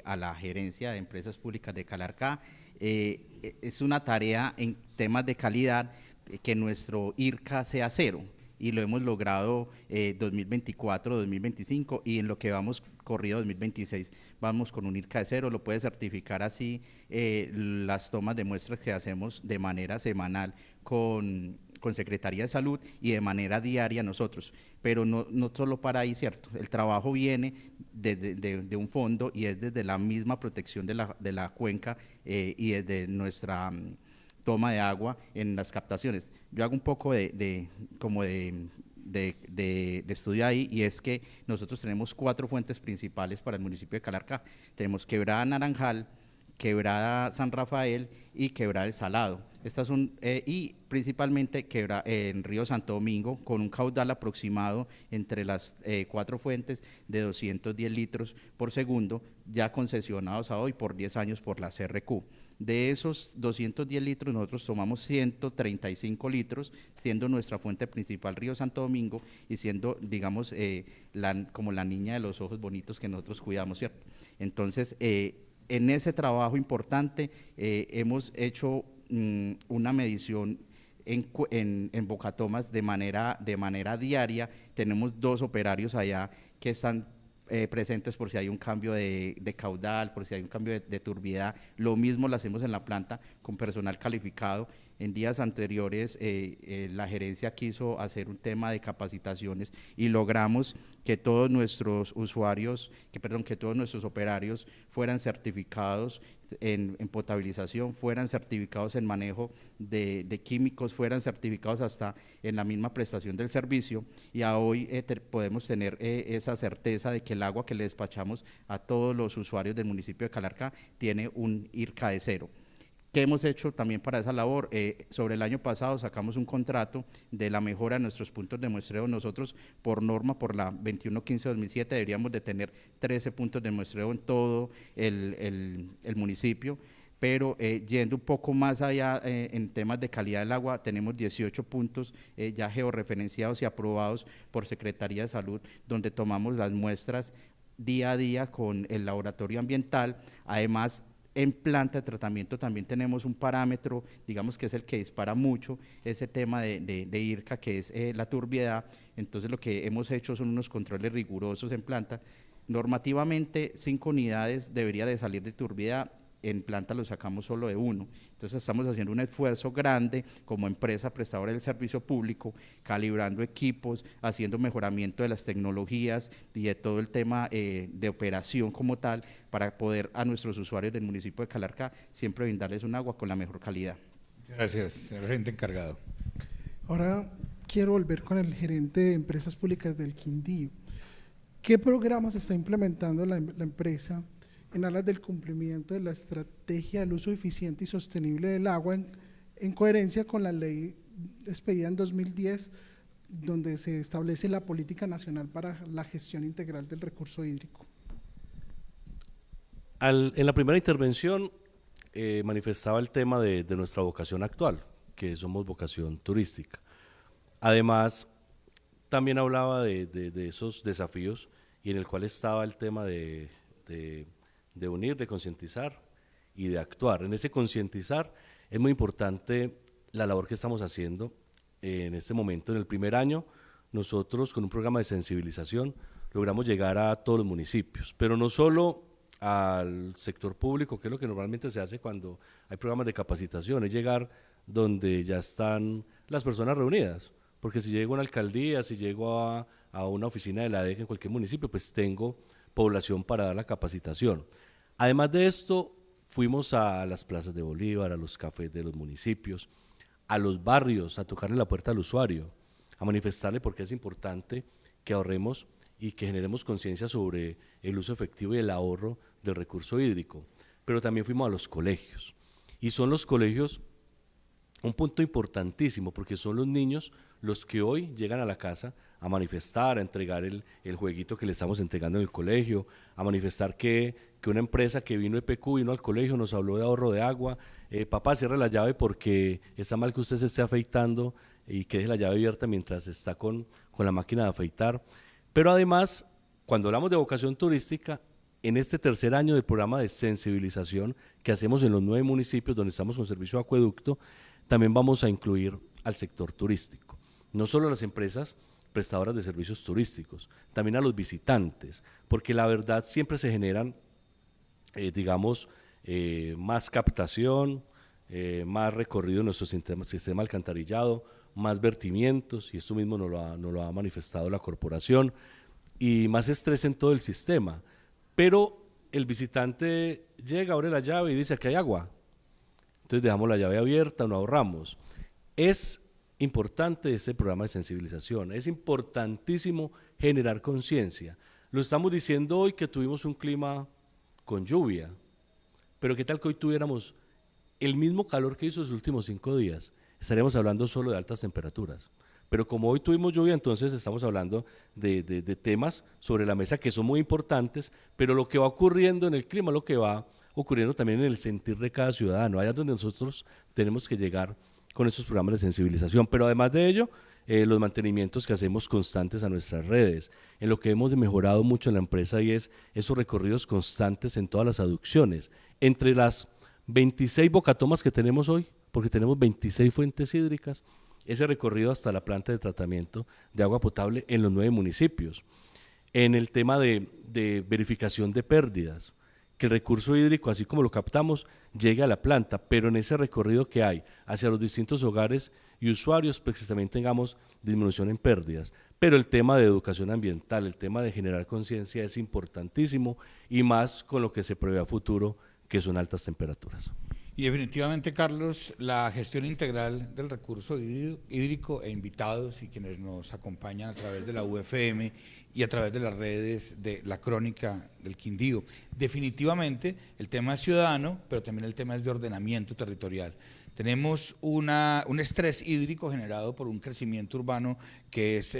a la gerencia de Empresas Públicas de Calarcá, es una tarea en temas de calidad que nuestro IRCA sea 0, y lo hemos logrado 2024, 2025, y en lo que vamos corrido 2026 vamos con un IRCA de 0, lo puede certificar así las tomas de muestras que hacemos de manera semanal con Secretaría de Salud y de manera diaria nosotros, pero no solo para ahí, ¿cierto? El trabajo viene de un fondo y es desde la misma protección de la cuenca y desde nuestra toma de agua en las captaciones. Yo hago un poco de estudio ahí, y es que nosotros tenemos 4 fuentes principales para el municipio de Calarcá. Tenemos Quebrada Naranjal, Quebrada San Rafael y Quebrada El Salado. Estas son, y principalmente en Río Santo Domingo, con un caudal aproximado entre las 4 fuentes de 210 litros por segundo, ya concesionados a hoy por 10 años por la CRQ. De esos 210 litros, nosotros tomamos 135 litros, siendo nuestra fuente principal Río Santo Domingo y siendo, digamos, como la niña de los ojos bonitos que nosotros cuidamos, ¿cierto? Entonces, en ese trabajo importante hemos hecho una medición en Bocatomas de manera diaria. Tenemos 2 operarios allá que están presentes por si hay un cambio de caudal, por si hay un cambio de turbidez. Lo mismo lo hacemos en la planta con personal calificado. En días anteriores la gerencia quiso hacer un tema de capacitaciones y logramos que todos nuestros usuarios, que todos nuestros operarios fueran certificados en potabilización, fueran certificados en manejo de químicos, fueran certificados hasta en la misma prestación del servicio, y a hoy podemos tener esa certeza de que el agua que le despachamos a todos los usuarios del municipio de Calarcá tiene un IRCA de 0. ¿Qué hemos hecho también para esa labor? Sobre el año pasado sacamos un contrato de la mejora de nuestros puntos de muestreo. Nosotros, por norma, por la 2115-2007, deberíamos de tener 13 puntos de muestreo en todo el municipio, pero yendo un poco más allá en temas de calidad del agua, tenemos 18 puntos ya georreferenciados y aprobados por Secretaría de Salud, donde tomamos las muestras día a día con el laboratorio ambiental. Además, en planta de tratamiento también tenemos un parámetro, digamos que es el que dispara mucho ese tema de IRCA, que es la turbiedad. Entonces lo que hemos hecho son unos controles rigurosos en planta. Normativamente 5 unidades debería de salir de turbiedad, en planta lo sacamos solo de 1. Entonces estamos haciendo un esfuerzo grande como empresa prestadora del servicio público, calibrando equipos, haciendo mejoramiento de las tecnologías y de todo el tema de operación como tal, para poder a nuestros usuarios del municipio de Calarcá siempre brindarles un agua con la mejor calidad. Gracias, señor gerente encargado. Ahora quiero volver con el gerente de Empresas Públicas del Quindío. ¿Qué programas está implementando la empresa en aras del cumplimiento de la estrategia del uso eficiente y sostenible del agua en coherencia con la ley expedida en 2010, donde se establece la Política Nacional para la Gestión Integral del Recurso Hídrico? En la primera intervención manifestaba el tema de nuestra vocación actual, que somos vocación turística. Además, también hablaba de esos desafíos, y en el cual estaba el tema de unir, de concientizar y de actuar. En ese concientizar es muy importante la labor que estamos haciendo en este momento. En el primer año, nosotros con un programa de sensibilización logramos llegar a todos los municipios, pero no solo al sector público, que es lo que normalmente se hace cuando hay programas de capacitación, es llegar donde ya están las personas reunidas, porque si llego a una alcaldía, si llego a una oficina de la DEC en cualquier municipio, pues tengo población para dar la capacitación. Además de esto, fuimos a las plazas de Bolívar, a los cafés de los municipios, a los barrios, a tocarle la puerta al usuario, a manifestarle por qué es importante que ahorremos y que generemos conciencia sobre el uso efectivo y el ahorro del recurso hídrico. Pero también fuimos a los colegios, y son los colegios un punto importantísimo, porque son los niños los que hoy llegan a la casa a manifestar, a entregar el jueguito que le estamos entregando en el colegio, a manifestar que una empresa que vino EPQ, vino al colegio, nos habló de ahorro de agua. Papá, cierre la llave porque está mal que usted se esté afeitando y que deje la llave abierta mientras está con la máquina de afeitar. Pero además, cuando hablamos de vocación turística, en este tercer año del programa de sensibilización que hacemos en los 9 municipios donde estamos con servicio de acueducto, también vamos a incluir al sector turístico. No solo a las empresas prestadoras de servicios turísticos, también a los visitantes, porque la verdad siempre se generan, más captación, más recorrido en nuestro sistema alcantarillado, más vertimientos, y esto mismo nos lo ha manifestado la corporación, y más estrés en todo el sistema. Pero el visitante llega, abre la llave y dice: aquí hay agua. Entonces dejamos la llave abierta, no ahorramos. Es importante este programa de sensibilización, es importantísimo generar conciencia. Lo estamos diciendo hoy que tuvimos un clima con lluvia, pero ¿qué tal que hoy tuviéramos el mismo calor que hizo los últimos 5 días? Estaríamos hablando solo de altas temperaturas. Pero como hoy tuvimos lluvia, entonces estamos hablando de temas sobre la mesa que son muy importantes, pero lo que va ocurriendo en el clima, lo que va ocurriendo también en el sentir de cada ciudadano. Allá es donde nosotros tenemos que llegar con estos programas de sensibilización, pero además de ello, los mantenimientos que hacemos constantes a nuestras redes, en lo que hemos mejorado mucho en la empresa, y es esos recorridos constantes en todas las aducciones. Entre las 26 bocatomas que tenemos hoy, porque tenemos 26 fuentes hídricas, ese recorrido hasta la planta de tratamiento de agua potable en los 9 municipios. En el tema de verificación de pérdidas, que el recurso hídrico, así como lo captamos, llegue a la planta, pero en ese recorrido que hay hacia los distintos hogares y usuarios, pues que también tengamos disminución en pérdidas. Pero el tema de educación ambiental, el tema de generar conciencia es importantísimo, y más con lo que se prevé a futuro, que son altas temperaturas. Y definitivamente, Carlos, la gestión integral del recurso hídrico e invitados y quienes nos acompañan a través de la UFM y a través de las redes de la Crónica del Quindío. Definitivamente el tema es ciudadano, pero también el tema es de ordenamiento territorial. Tenemos un estrés hídrico generado por un crecimiento urbano que es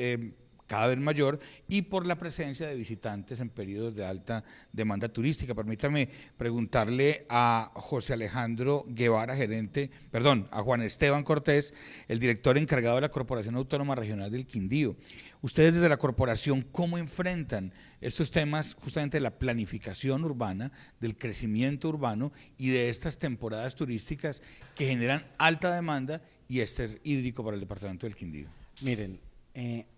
cada vez mayor, y por la presencia de visitantes en periodos de alta demanda turística. Permítame preguntarle a José Alejandro Guevara, a Juan Esteban Cortés, el director encargado de la Corporación Autónoma Regional del Quindío. Ustedes desde la corporación, ¿cómo enfrentan estos temas justamente de la planificación urbana, del crecimiento urbano y de estas temporadas turísticas que generan alta demanda y estrés hídrico para el departamento del Quindío? Miren,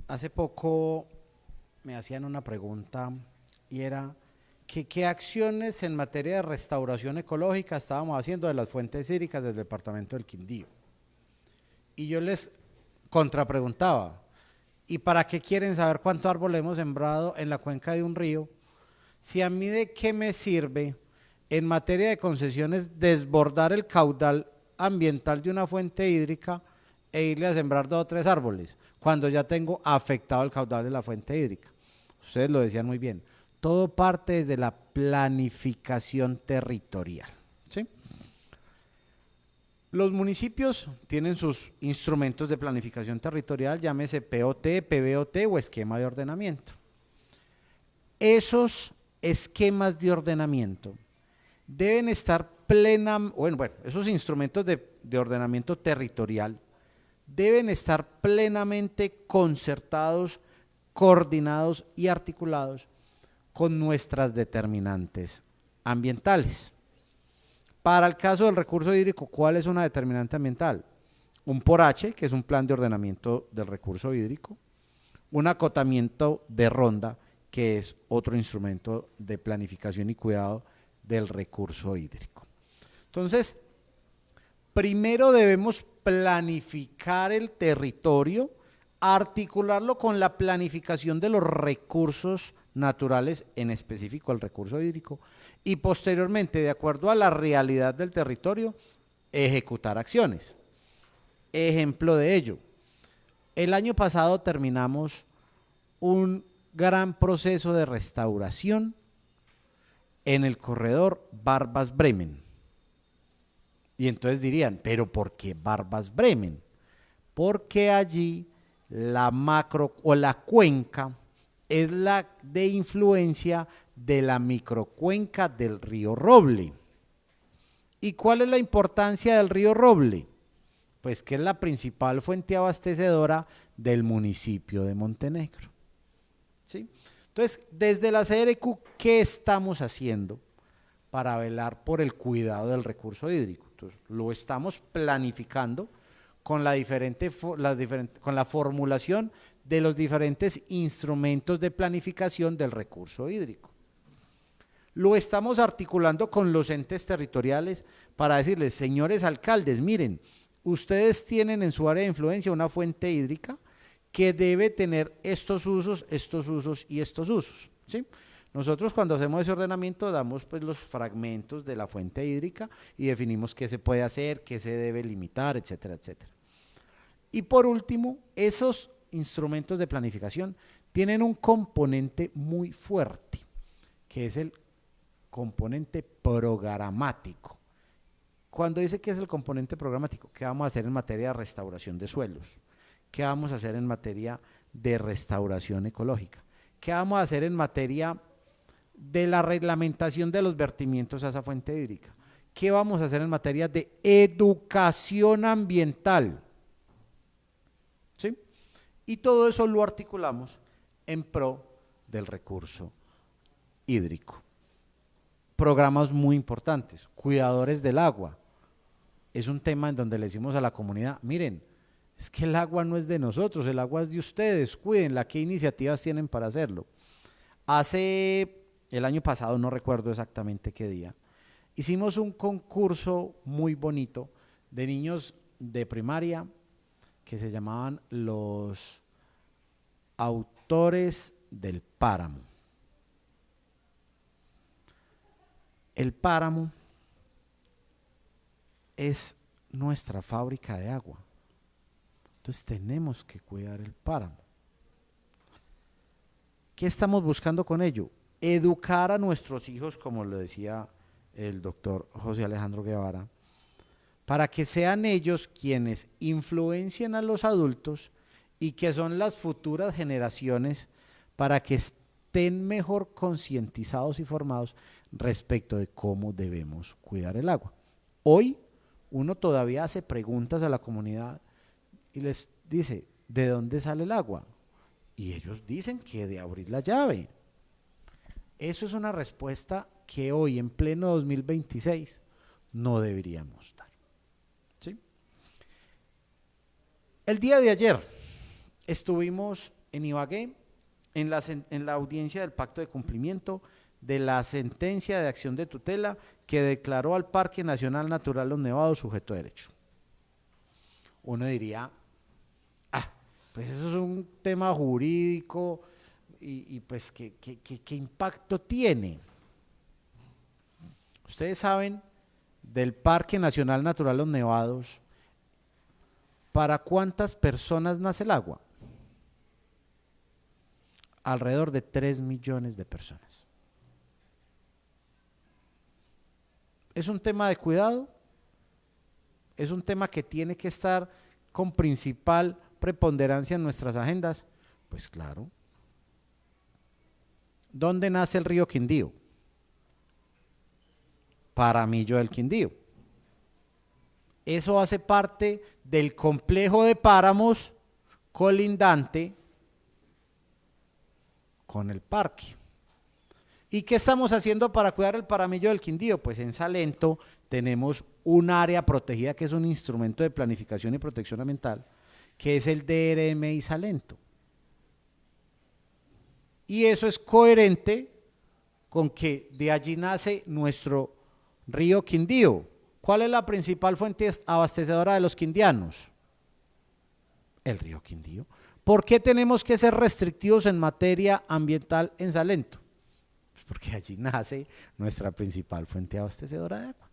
hace poco me hacían una pregunta y era que qué acciones en materia de restauración ecológica estábamos haciendo de las fuentes hídricas del departamento del Quindío. Y yo les contrapreguntaba, ¿y para qué quieren saber cuánto árbol hemos sembrado en la cuenca de un río? Si a mí de qué me sirve en materia de concesiones desbordar el caudal ambiental de una fuente hídrica e irle a sembrar 2 o 3 árboles, cuando ya tengo afectado el caudal de la fuente hídrica. Ustedes lo decían muy bien, todo parte desde la planificación territorial, ¿sí? Los municipios tienen sus instrumentos de planificación territorial, llámese POT, PBOT o esquema de ordenamiento. Esos esquemas de ordenamiento deben estar esos instrumentos de ordenamiento territorial deben estar plenamente concertados, coordinados y articulados con nuestras determinantes ambientales. Para el caso del recurso hídrico, ¿cuál es una determinante ambiental? Un POR-H, que es un plan de ordenamiento del recurso hídrico, un acotamiento de ronda, que es otro instrumento de planificación y cuidado del recurso hídrico. Entonces, primero debemos planificar el territorio, articularlo con la planificación de los recursos naturales, en específico el recurso hídrico, y posteriormente, de acuerdo a la realidad del territorio, ejecutar acciones. Ejemplo de ello, el año pasado terminamos un gran proceso de restauración en el corredor Barbas-Bremen. Y entonces dirían, ¿pero por qué Barbas-Bremen? Porque allí la macro o la cuenca es la de influencia de la microcuenca del río Roble. ¿Y cuál es la importancia del río Roble? Pues que es la principal fuente abastecedora del municipio de Montenegro. ¿Sí? Entonces, desde la CRQ, ¿qué estamos haciendo para velar por el cuidado del recurso hídrico? Entonces, lo estamos planificando con con la formulación de los diferentes instrumentos de planificación del recurso hídrico. Lo estamos articulando con los entes territoriales para decirles, señores alcaldes, miren, ustedes tienen en su área de influencia una fuente hídrica que debe tener estos usos y estos usos, ¿sí? Nosotros cuando hacemos ese ordenamiento damos pues los fragmentos de la fuente hídrica y definimos qué se puede hacer, qué se debe limitar, etcétera, etcétera. Y por último, esos instrumentos de planificación tienen un componente muy fuerte, que es el componente programático. Cuando dice que es el componente programático, ¿qué vamos a hacer en materia de restauración de suelos? ¿Qué vamos a hacer en materia de restauración ecológica? ¿Qué vamos a hacer en materia de la reglamentación de los vertimientos a esa fuente hídrica? ¿Qué vamos a hacer en materia de educación ambiental? ¿Sí? Y todo eso lo articulamos en pro del recurso hídrico. Programas muy importantes, cuidadores del agua. es un tema en donde le decimos a la comunidad, miren, es que el agua no es de nosotros, el agua es de ustedes, cuídenla, ¿qué iniciativas tienen para hacerlo? Hace el año pasado, no recuerdo exactamente qué día, hicimos un concurso muy bonito de niños de primaria que se llamaban los autores del páramo. El páramo es nuestra fábrica de agua. Entonces tenemos que cuidar el páramo. ¿Qué estamos buscando con ello? Educar a nuestros hijos, como lo decía el doctor José Alejandro Guevara, para que sean ellos quienes influencien a los adultos y que son las futuras generaciones para que estén mejor concientizados y formados respecto de cómo debemos cuidar el agua. Hoy uno todavía hace preguntas a la comunidad y les dice, ¿de dónde sale el agua? Y ellos dicen que de abrir la llave. Eso es una respuesta que hoy, en pleno 2026, no deberíamos dar. ¿Sí? El día de ayer estuvimos en Ibagué, en la audiencia del pacto de cumplimiento de la sentencia de acción de tutela que declaró al Parque Nacional Natural Los Nevados sujeto de derecho. Uno diría, pues eso es un tema jurídico y pues ¿qué impacto tiene? Ustedes saben del Parque Nacional Natural Los Nevados, ¿para cuántas personas nace el agua? Alrededor de 3 millones de personas. ¿Es un tema de cuidado? ¿Es un tema que tiene que estar con principal preponderancia en nuestras agendas? Pues claro. ¿Dónde nace el río Quindío? Paramillo del Quindío. Eso hace parte del complejo de páramos colindante con el parque. ¿Y qué estamos haciendo para cuidar el Paramillo del Quindío? Pues en Salento tenemos un área protegida que es un instrumento de planificación y protección ambiental, que es el DRMI Salento. Y eso es coherente con que de allí nace nuestro río Quindío. ¿Cuál es la principal fuente abastecedora de los quindianos? El río Quindío. ¿Por qué tenemos que ser restrictivos en materia ambiental en Salento? Pues porque allí nace nuestra principal fuente abastecedora de agua.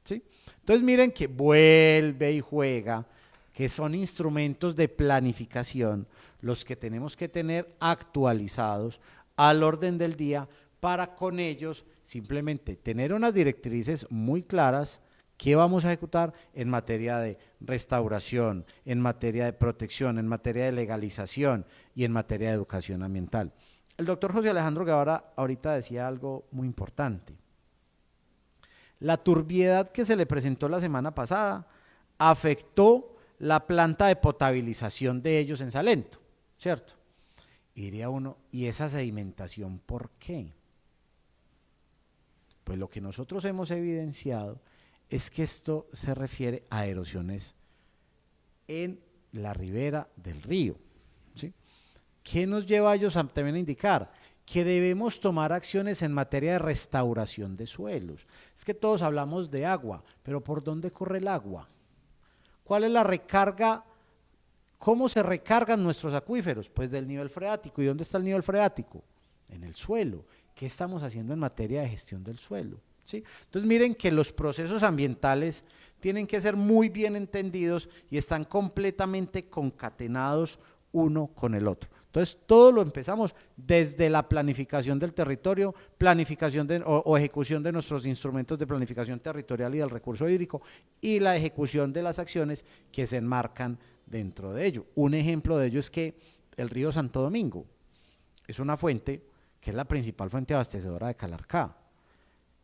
¿Sí? Entonces miren que vuelve y juega, que son instrumentos de planificación los que tenemos que tener actualizados al orden del día para con ellos simplemente tener unas directrices muy claras que vamos a ejecutar en materia de restauración, en materia de protección, en materia de legalización y en materia de educación ambiental. El doctor José Alejandro Guevara ahorita decía algo muy importante. La turbiedad que se le presentó la semana pasada afectó la planta de potabilización de ellos en Salento, ¿cierto? Y diría uno, ¿y esa sedimentación por qué? Pues lo que nosotros hemos evidenciado es que esto se refiere a erosiones en la ribera del río, ¿sí? ¿Qué nos lleva a ellos también a indicar? Que debemos tomar acciones en materia de restauración de suelos. Es que todos hablamos de agua, pero ¿por dónde corre el agua? ¿Cuál es la recarga? ¿Cómo se recargan nuestros acuíferos? Pues del nivel freático. ¿Y dónde está el nivel freático? En el suelo. ¿Qué estamos haciendo en materia de gestión del suelo? ¿Sí? Entonces miren que los procesos ambientales tienen que ser muy bien entendidos y están completamente concatenados uno con el otro. Entonces todo lo empezamos desde la planificación del territorio, planificación o ejecución de nuestros instrumentos de planificación territorial y del recurso hídrico y la ejecución de las acciones que se enmarcan dentro de ello. Un ejemplo de ello es que el río Santo Domingo es una fuente que es la principal fuente abastecedora de Calarcá.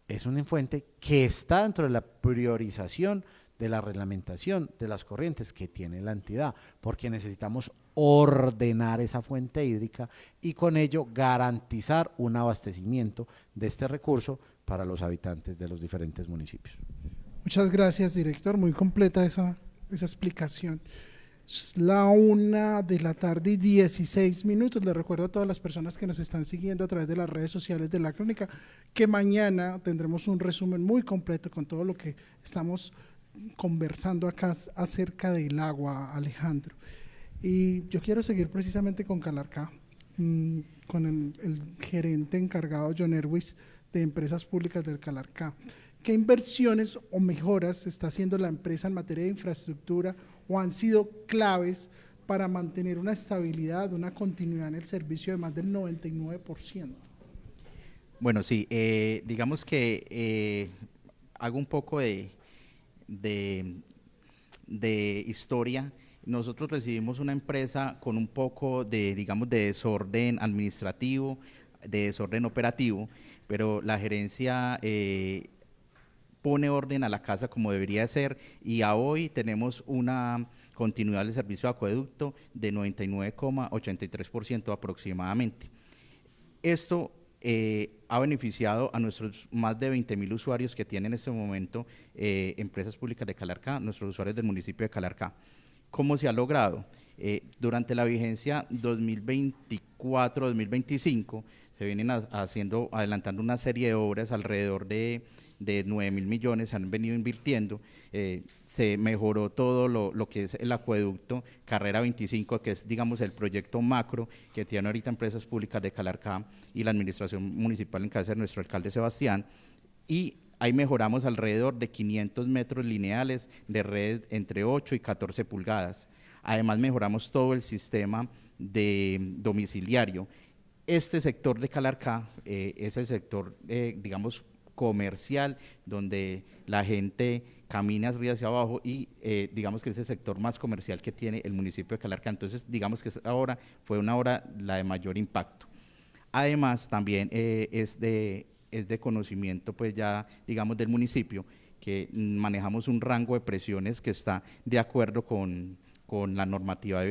Es una fuente que está dentro de la priorización de la reglamentación de las corrientes que tiene la entidad, porque necesitamos ordenar esa fuente hídrica y con ello garantizar un abastecimiento de este recurso para los habitantes de los diferentes municipios. Muchas gracias, director. Muy completa esa explicación. Es la 1:16 PM. Le recuerdo a todas las personas que nos están siguiendo a través de las redes sociales de La Crónica que mañana tendremos un resumen muy completo con todo lo que estamos conversando acá acerca del agua, Alejandro. Y yo quiero seguir precisamente con Calarcá, con el gerente encargado, John Erwis, de Empresas Públicas del Calarcá. ¿Qué inversiones o mejoras está haciendo la empresa en materia de infraestructura o han sido claves para mantener una estabilidad, una continuidad en el servicio de más del 99%? Bueno, sí, digamos que hago un poco de, de historia. Nosotros recibimos una empresa con un poco de, digamos, de desorden administrativo, de desorden operativo, pero la gerencia pone orden a la casa como debería ser, y a hoy tenemos una continuidad del servicio de acueducto de 99,83% aproximadamente. Esto ha beneficiado a nuestros más de 20.000 usuarios que tienen en este momento Empresas Públicas de Calarcá, nuestros usuarios del municipio de Calarcá. ¿Cómo se ha logrado? Durante la vigencia 2024-2025 se vienen adelantando una serie de obras alrededor de 9.000 millones, se han venido invirtiendo, se mejoró todo lo que es el acueducto Carrera 25, que es, digamos, el proyecto macro que tiene ahorita Empresas Públicas de Calarcá y la administración municipal en cabeza de nuestro alcalde Sebastián, y ahí mejoramos alrededor de 500 metros lineales de redes entre 8 y 14 pulgadas. Además mejoramos todo el sistema de domiciliario. Este sector de Calarcá es el sector, digamos, comercial, donde la gente camina arriba hacia abajo y digamos que es el sector más comercial que tiene el municipio de Calarcá. Entonces, digamos que ahora fue una hora la de mayor impacto. Además, también es de conocimiento, pues ya, digamos, del municipio, que manejamos un rango de presiones que está de acuerdo con la normativa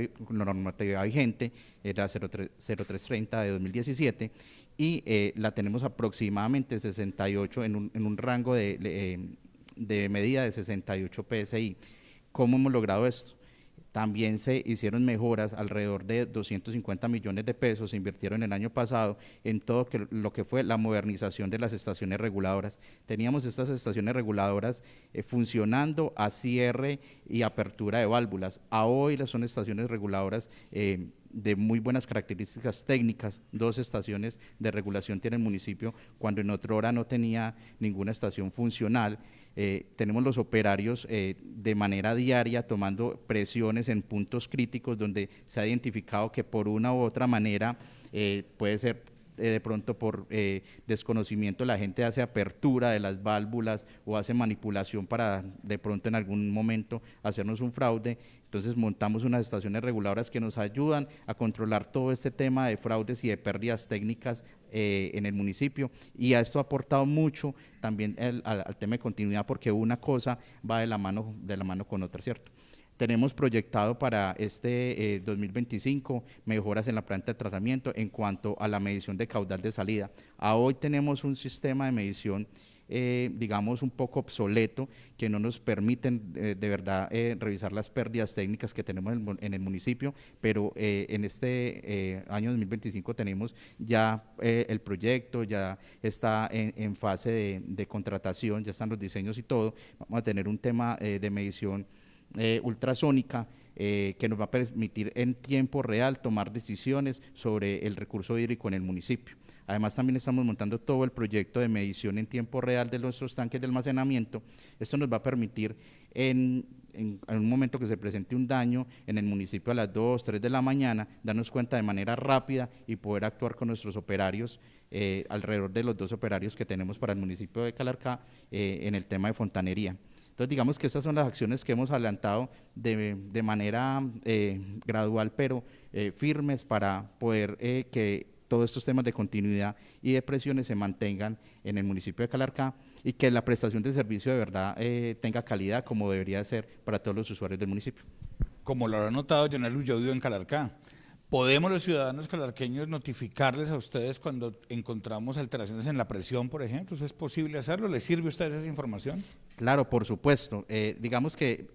vigente, era 0330 de 2017, y la tenemos aproximadamente 68 en un rango de medida de 68 PSI. ¿Cómo hemos logrado esto? También se hicieron mejoras, alrededor de 250 millones de pesos se invirtieron el año pasado en todo lo que fue la modernización de las estaciones reguladoras. Teníamos estas estaciones reguladoras funcionando a cierre y apertura de válvulas. A hoy son estaciones reguladoras de muy buenas características técnicas. 2 estaciones de regulación tiene el municipio, cuando en otra hora no tenía ninguna estación funcional. Tenemos los operarios de manera diaria tomando presiones en puntos críticos donde se ha identificado que por una u otra manera puede ser de pronto por desconocimiento la gente hace apertura de las válvulas o hace manipulación para de pronto en algún momento hacernos un fraude. Entonces montamos unas estaciones reguladoras que nos ayudan a controlar todo este tema de fraudes y de pérdidas técnicas en el municipio, y a esto ha aportado mucho también al tema de continuidad, porque una cosa va de la mano con otra, ¿cierto? Tenemos proyectado para este 2025 mejoras en la planta de tratamiento en cuanto a la medición de caudal de salida. A hoy tenemos un sistema de medición digamos un poco obsoleto, que no nos permiten de verdad revisar las pérdidas técnicas que tenemos en el municipio, pero en este año 2025 tenemos ya el proyecto, ya está en fase de contratación, ya están los diseños y todo. Vamos a tener un tema de medición ultrasónica que nos va a permitir en tiempo real tomar decisiones sobre el recurso hídrico en el municipio. Además, también estamos montando todo el proyecto de medición en tiempo real de nuestros tanques de almacenamiento. Esto nos va a permitir en un momento que se presente un daño en el municipio a las 2, 3 de la mañana, darnos cuenta de manera rápida y poder actuar con nuestros operarios, alrededor de los 2 operarios que tenemos para el municipio de Calarcá en el tema de fontanería. Entonces, digamos que estas son las acciones que hemos adelantado de manera gradual, pero firmes, para poder que todos estos temas de continuidad y de presiones se mantengan en el municipio de Calarcá, y que la prestación de servicio de verdad tenga calidad como debería ser para todos los usuarios del municipio. Como lo habrá notado, John Erwis, yo vivo en Calarcá. ¿Podemos los ciudadanos calarqueños notificarles a ustedes cuando encontramos alteraciones en la presión, por ejemplo? ¿Eso es posible hacerlo? ¿Les sirve a ustedes esa información? Claro, por supuesto. Digamos que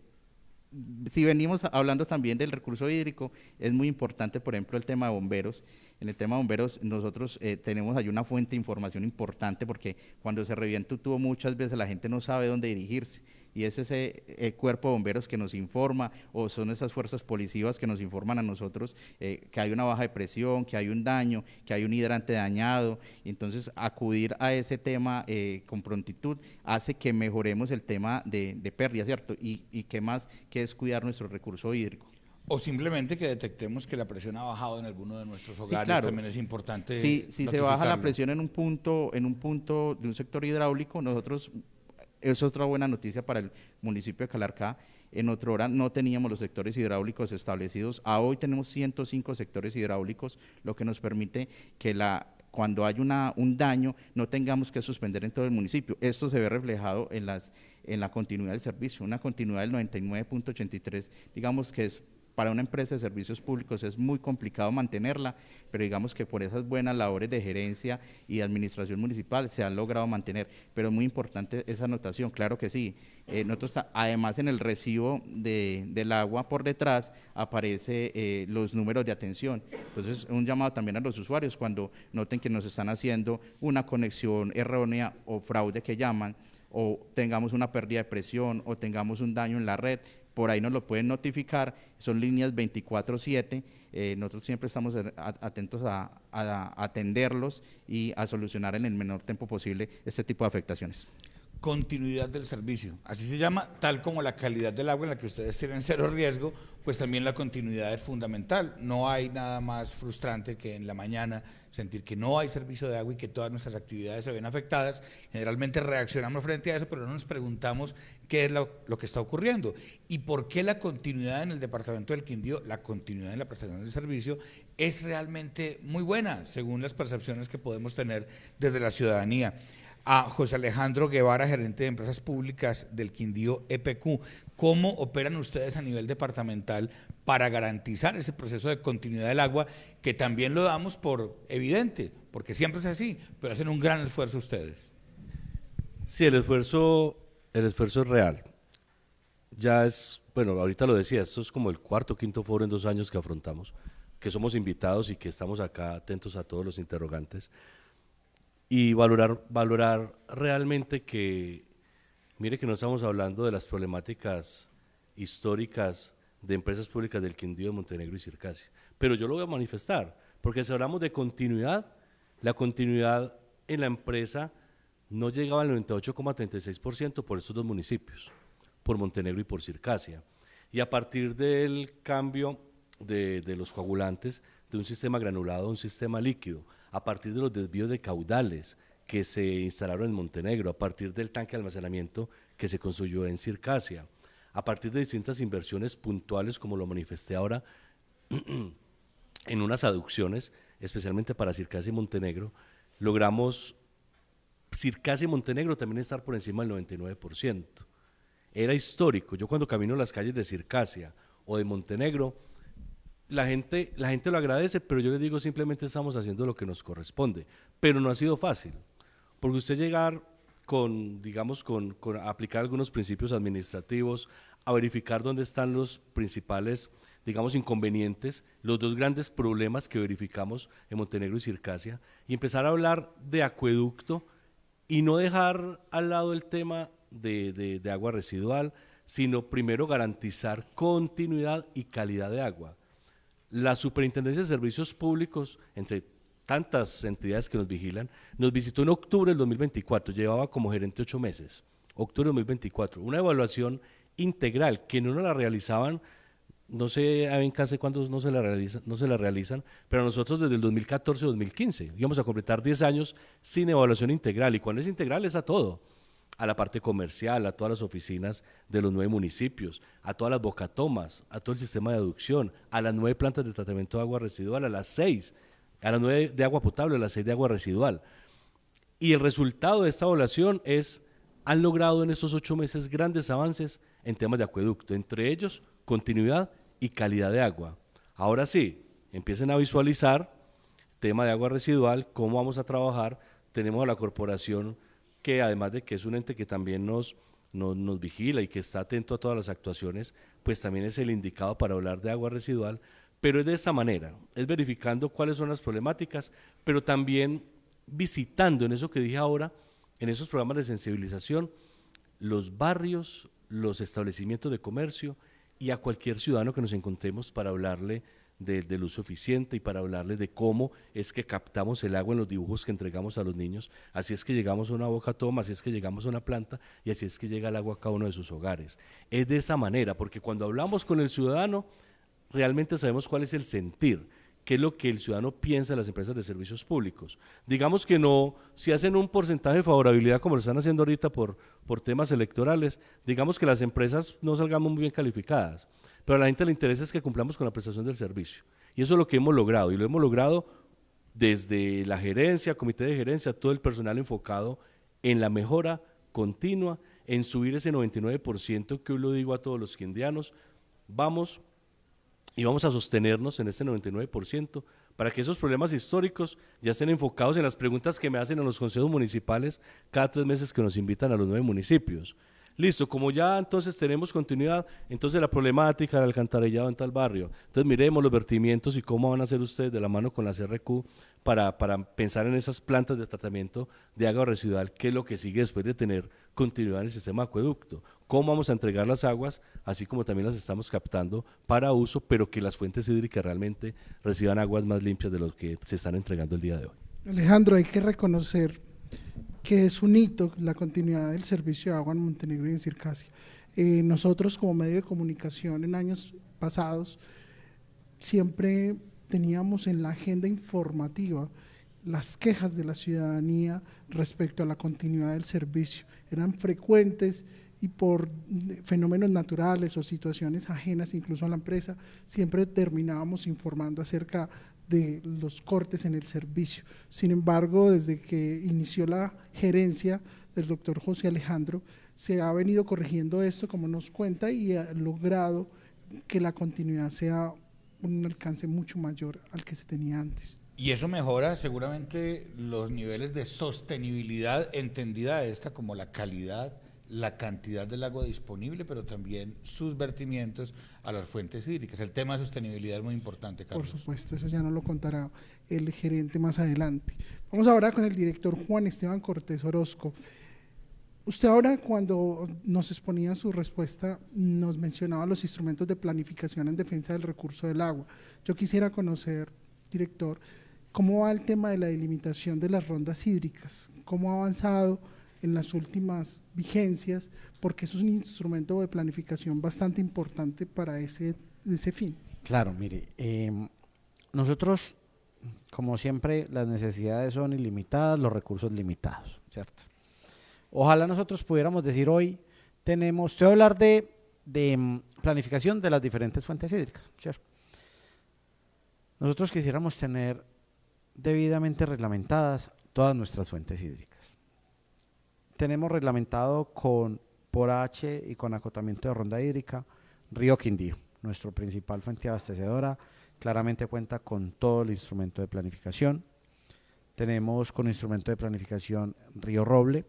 si venimos hablando también del recurso hídrico, es muy importante, por ejemplo, el tema de bomberos. En el tema de bomberos, nosotros tenemos ahí una fuente de información importante, porque cuando se revienta un tubo muchas veces la gente no sabe dónde dirigirse, y es ese cuerpo de bomberos que nos informa, o son esas fuerzas policivas que nos informan a nosotros que hay una baja de presión, que hay un daño, que hay un hidrante dañado. Y entonces acudir a ese tema con prontitud hace que mejoremos el tema de pérdida, ¿cierto? Y qué más que es cuidar nuestro recurso hídrico. O simplemente que detectemos que la presión ha bajado en alguno de nuestros hogares, Sí, claro. También es importante Si se baja la notificarlo. presión en un punto de un sector hidráulico, nosotros, es otra buena noticia para el municipio de Calarcá. En otrora no teníamos los sectores hidráulicos establecidos, a hoy tenemos 105 sectores hidráulicos, lo que nos permite que cuando hay un daño no tengamos que suspender en todo el municipio. Esto se ve reflejado en la continuidad del servicio, una continuidad del 99.83, digamos que es para una empresa de servicios públicos es muy complicado mantenerla, pero digamos que por esas buenas labores de gerencia y de administración municipal se han logrado mantener. Pero es muy importante esa anotación, claro que sí. Nosotros, además, en el recibo del agua por detrás aparece los números de atención. Entonces, un llamado también a los usuarios cuando noten que nos están haciendo una conexión errónea o fraude que llaman, o tengamos una pérdida de presión o tengamos un daño en la red, por ahí nos lo pueden notificar, son líneas 24/7, nosotros siempre estamos atentos a atenderlos y a solucionar en el menor tiempo posible este tipo de afectaciones. Continuidad del servicio, así se llama, tal como la calidad del agua en la que ustedes tienen cero riesgo, pues también la continuidad es fundamental. No hay nada más frustrante que en la mañana sentir que no hay servicio de agua y que todas nuestras actividades se ven afectadas. Generalmente reaccionamos frente a eso, pero no nos preguntamos qué es lo que está ocurriendo y por qué la continuidad en el departamento del Quindío, la continuidad en la prestación del servicio es realmente muy buena, según las percepciones que podemos tener desde la ciudadanía. A José Alejandro Guevara, gerente de Empresas Públicas del Quindío EPQ, ¿cómo operan ustedes a nivel departamental para garantizar ese proceso de continuidad del agua, que también lo damos por evidente, porque siempre es así, pero hacen un gran esfuerzo ustedes? Sí, el esfuerzo es real. Ya es, bueno, ahorita lo decía, esto es como el cuarto o quinto foro en 2 años que afrontamos, que somos invitados y que estamos acá atentos a todos los interrogantes. Y valorar realmente que, mire que no estamos hablando de las problemáticas históricas de empresas públicas del Quindío, de Montenegro y Circasia, pero yo lo voy a manifestar, porque si hablamos de continuidad, la continuidad en la empresa no llegaba al 98,36% por estos 2 municipios, por Montenegro y por Circasia, y a partir del cambio de los coagulantes, de un sistema granulado a un sistema líquido, a partir de los desvíos de caudales que se instalaron en Montenegro, a partir del tanque de almacenamiento que se construyó en Circasia, a partir de distintas inversiones puntuales, como lo manifesté ahora, en unas aducciones, especialmente para Circasia y Montenegro, logramos Circasia y Montenegro también estar por encima del 99%. Era histórico. Yo cuando camino las calles de Circasia o de Montenegro, la gente lo agradece, pero yo les digo simplemente estamos haciendo lo que nos corresponde, pero no ha sido fácil, porque usted llegar con aplicar algunos principios administrativos, a verificar dónde están los principales, inconvenientes, los 2 grandes problemas que verificamos en Montenegro y Circasia, y empezar a hablar de acueducto y no dejar al lado el tema de agua residual, sino primero garantizar continuidad y calidad de agua. La Superintendencia de Servicios Públicos, entre tantas entidades que nos vigilan, nos visitó en octubre del 2024, llevaba como gerente 8 meses, octubre del 2024, una evaluación integral que no nos la realizaban, no sé en casa cuántos no se la realizan, pero nosotros desde el 2014-2015 íbamos a completar 10 años sin evaluación integral, y cuando es integral es a todo, a la parte comercial, a todas las oficinas de los 9 municipios, a todas las bocatomas, a todo el sistema de aducción, a las 9 plantas de tratamiento de agua residual, a las 6, a las 9 de agua potable, a las 6 de agua residual. Y el resultado de esta evaluación han logrado en estos 8 meses grandes avances en temas de acueducto, entre ellos continuidad y calidad de agua. Ahora sí, empiecen a visualizar tema de agua residual, cómo vamos a trabajar. Tenemos a la corporación que, además de que es un ente que también nos vigila y que está atento a todas las actuaciones, pues también es el indicado para hablar de agua residual, pero es de esta manera, es verificando cuáles son las problemáticas, pero también visitando, en eso que dije ahora, en esos programas de sensibilización, los barrios, los establecimientos de comercio y a cualquier ciudadano que nos encontremos para hablarle del uso eficiente y para hablarle de cómo es que captamos el agua en los dibujos que entregamos a los niños, así es que llegamos a una boca toma, así es que llegamos a una planta y así es que llega el agua a cada uno de sus hogares. Es de esa manera, porque cuando hablamos con el ciudadano, realmente sabemos cuál es el sentir, qué es lo que el ciudadano piensa de las empresas de servicios públicos. Digamos que no, si hacen un porcentaje de favorabilidad como lo están haciendo ahorita por temas electorales, digamos que las empresas no salgamos muy bien calificadas, pero a la gente le interesa es que cumplamos con la prestación del servicio. Y eso es lo que hemos logrado, y lo hemos logrado desde la gerencia, comité de gerencia, todo el personal enfocado en la mejora continua, en subir ese 99% que hoy lo digo a todos los quindianos, vamos a sostenernos en ese 99% para que esos problemas históricos ya estén enfocados en las preguntas que me hacen en los consejos municipales cada 3 meses que nos invitan a los 9 municipios. Listo, como ya entonces tenemos continuidad, entonces la problemática del alcantarillado en tal barrio. Entonces miremos los vertimientos y cómo van a hacer ustedes de la mano con la CRQ para pensar en esas plantas de tratamiento de agua residual, que es lo que sigue después de tener continuidad en el sistema de acueducto. Cómo vamos a entregar las aguas, así como también las estamos captando para uso, pero que las fuentes hídricas realmente reciban aguas más limpias de lo que se están entregando el día de hoy. Alejandro, hay que reconocer que es un hito la continuidad del servicio de agua en Montenegro y en Circasia. Nosotros como medio de comunicación en años pasados siempre teníamos en la agenda informativa las quejas de la ciudadanía respecto a la continuidad del servicio. Eran frecuentes y por fenómenos naturales o situaciones ajenas incluso a la empresa, siempre terminábamos informando acerca de los cortes en el servicio. Sin embargo, desde que inició la gerencia del doctor José Alejandro, se ha venido corrigiendo esto, como nos cuenta, y ha logrado que la continuidad sea un alcance mucho mayor al que se tenía antes. Y eso mejora seguramente los niveles de sostenibilidad, entendida esta como la calidad, la cantidad del agua disponible, pero también sus vertimientos a las fuentes hídricas. El tema de sostenibilidad es muy importante, Carlos. Por supuesto, eso ya nos lo contará el gerente más adelante. Vamos ahora con el director Juan Esteban Cortés Orozco. Usted ahora, cuando nos exponía su respuesta, nos mencionaba los instrumentos de planificación en defensa del recurso del agua. Yo quisiera conocer, director, cómo va el tema de la delimitación de las rondas hídricas, cómo ha avanzado en las últimas vigencias, porque eso es un instrumento de planificación bastante importante para ese fin. Claro, mire, nosotros, como siempre, las necesidades son ilimitadas, los recursos limitados, ¿cierto? Ojalá nosotros pudiéramos decir hoy, te voy a hablar de planificación de las diferentes fuentes hídricas, ¿cierto? Nosotros quisiéramos tener debidamente reglamentadas todas nuestras fuentes hídricas. Tenemos reglamentado por H y con acotamiento de ronda hídrica Río Quindío, nuestro principal fuente abastecedora, claramente cuenta con todo el instrumento de planificación. Tenemos con instrumento de planificación Río Roble,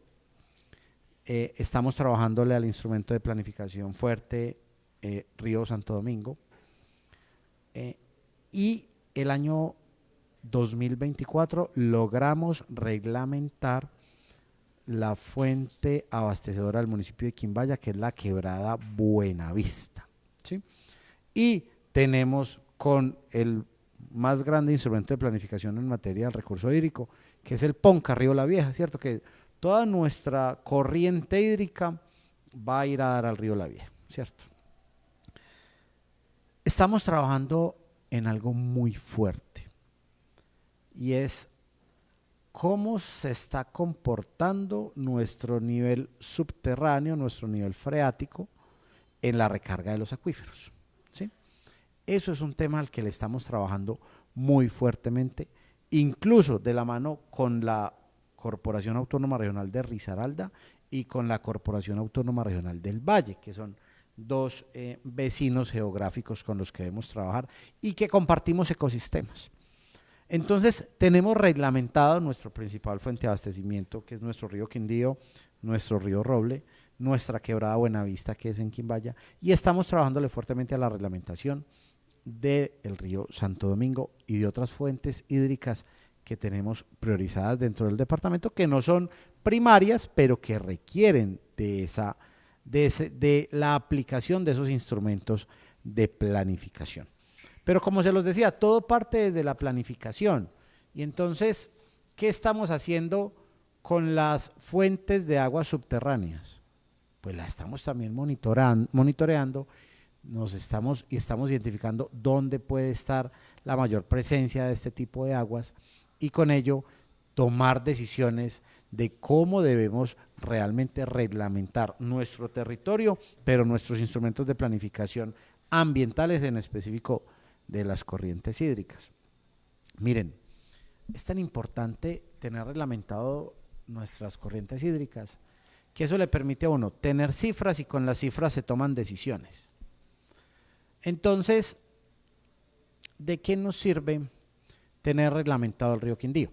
estamos trabajándole al instrumento de planificación fuerte Río Santo Domingo, y el año 2024 logramos reglamentar la fuente abastecedora del municipio de Quimbaya, que es la quebrada Buenavista, ¿sí? Y tenemos con el más grande instrumento de planificación en materia del recurso hídrico, que es el Ponca Río La Vieja, ¿cierto? Que toda nuestra corriente hídrica va a ir a dar al río La Vieja, ¿cierto? Estamos trabajando en algo muy fuerte, y es cómo se está comportando nuestro nivel subterráneo, nuestro nivel freático en la recarga de los acuíferos, ¿sí? Eso es un tema al que le estamos trabajando muy fuertemente, incluso de la mano con la Corporación Autónoma Regional de Risaralda y con la Corporación Autónoma Regional del Valle, que son dos vecinos geográficos con los que debemos trabajar y que compartimos ecosistemas. Entonces, tenemos reglamentado nuestro principal fuente de abastecimiento, que es nuestro río Quindío, nuestro río Roble, nuestra quebrada Buenavista, que es en Quimbaya, y estamos trabajándole fuertemente a la reglamentación del río Santo Domingo y de otras fuentes hídricas que tenemos priorizadas dentro del departamento, que no son primarias, pero que requieren de la aplicación de esos instrumentos de planificación. Pero como se los decía, todo parte desde la planificación. Y entonces, ¿qué estamos haciendo con las fuentes de aguas subterráneas? Pues las estamos también monitoreando, estamos identificando dónde puede estar la mayor presencia de este tipo de aguas y con ello tomar decisiones de cómo debemos realmente reglamentar nuestro territorio, pero nuestros instrumentos de planificación ambientales, en específico de las corrientes hídricas. Miren, es tan importante tener reglamentado nuestras corrientes hídricas que eso le permite a uno tener cifras y con las cifras se toman decisiones. Entonces, ¿de qué nos sirve tener reglamentado el río Quindío?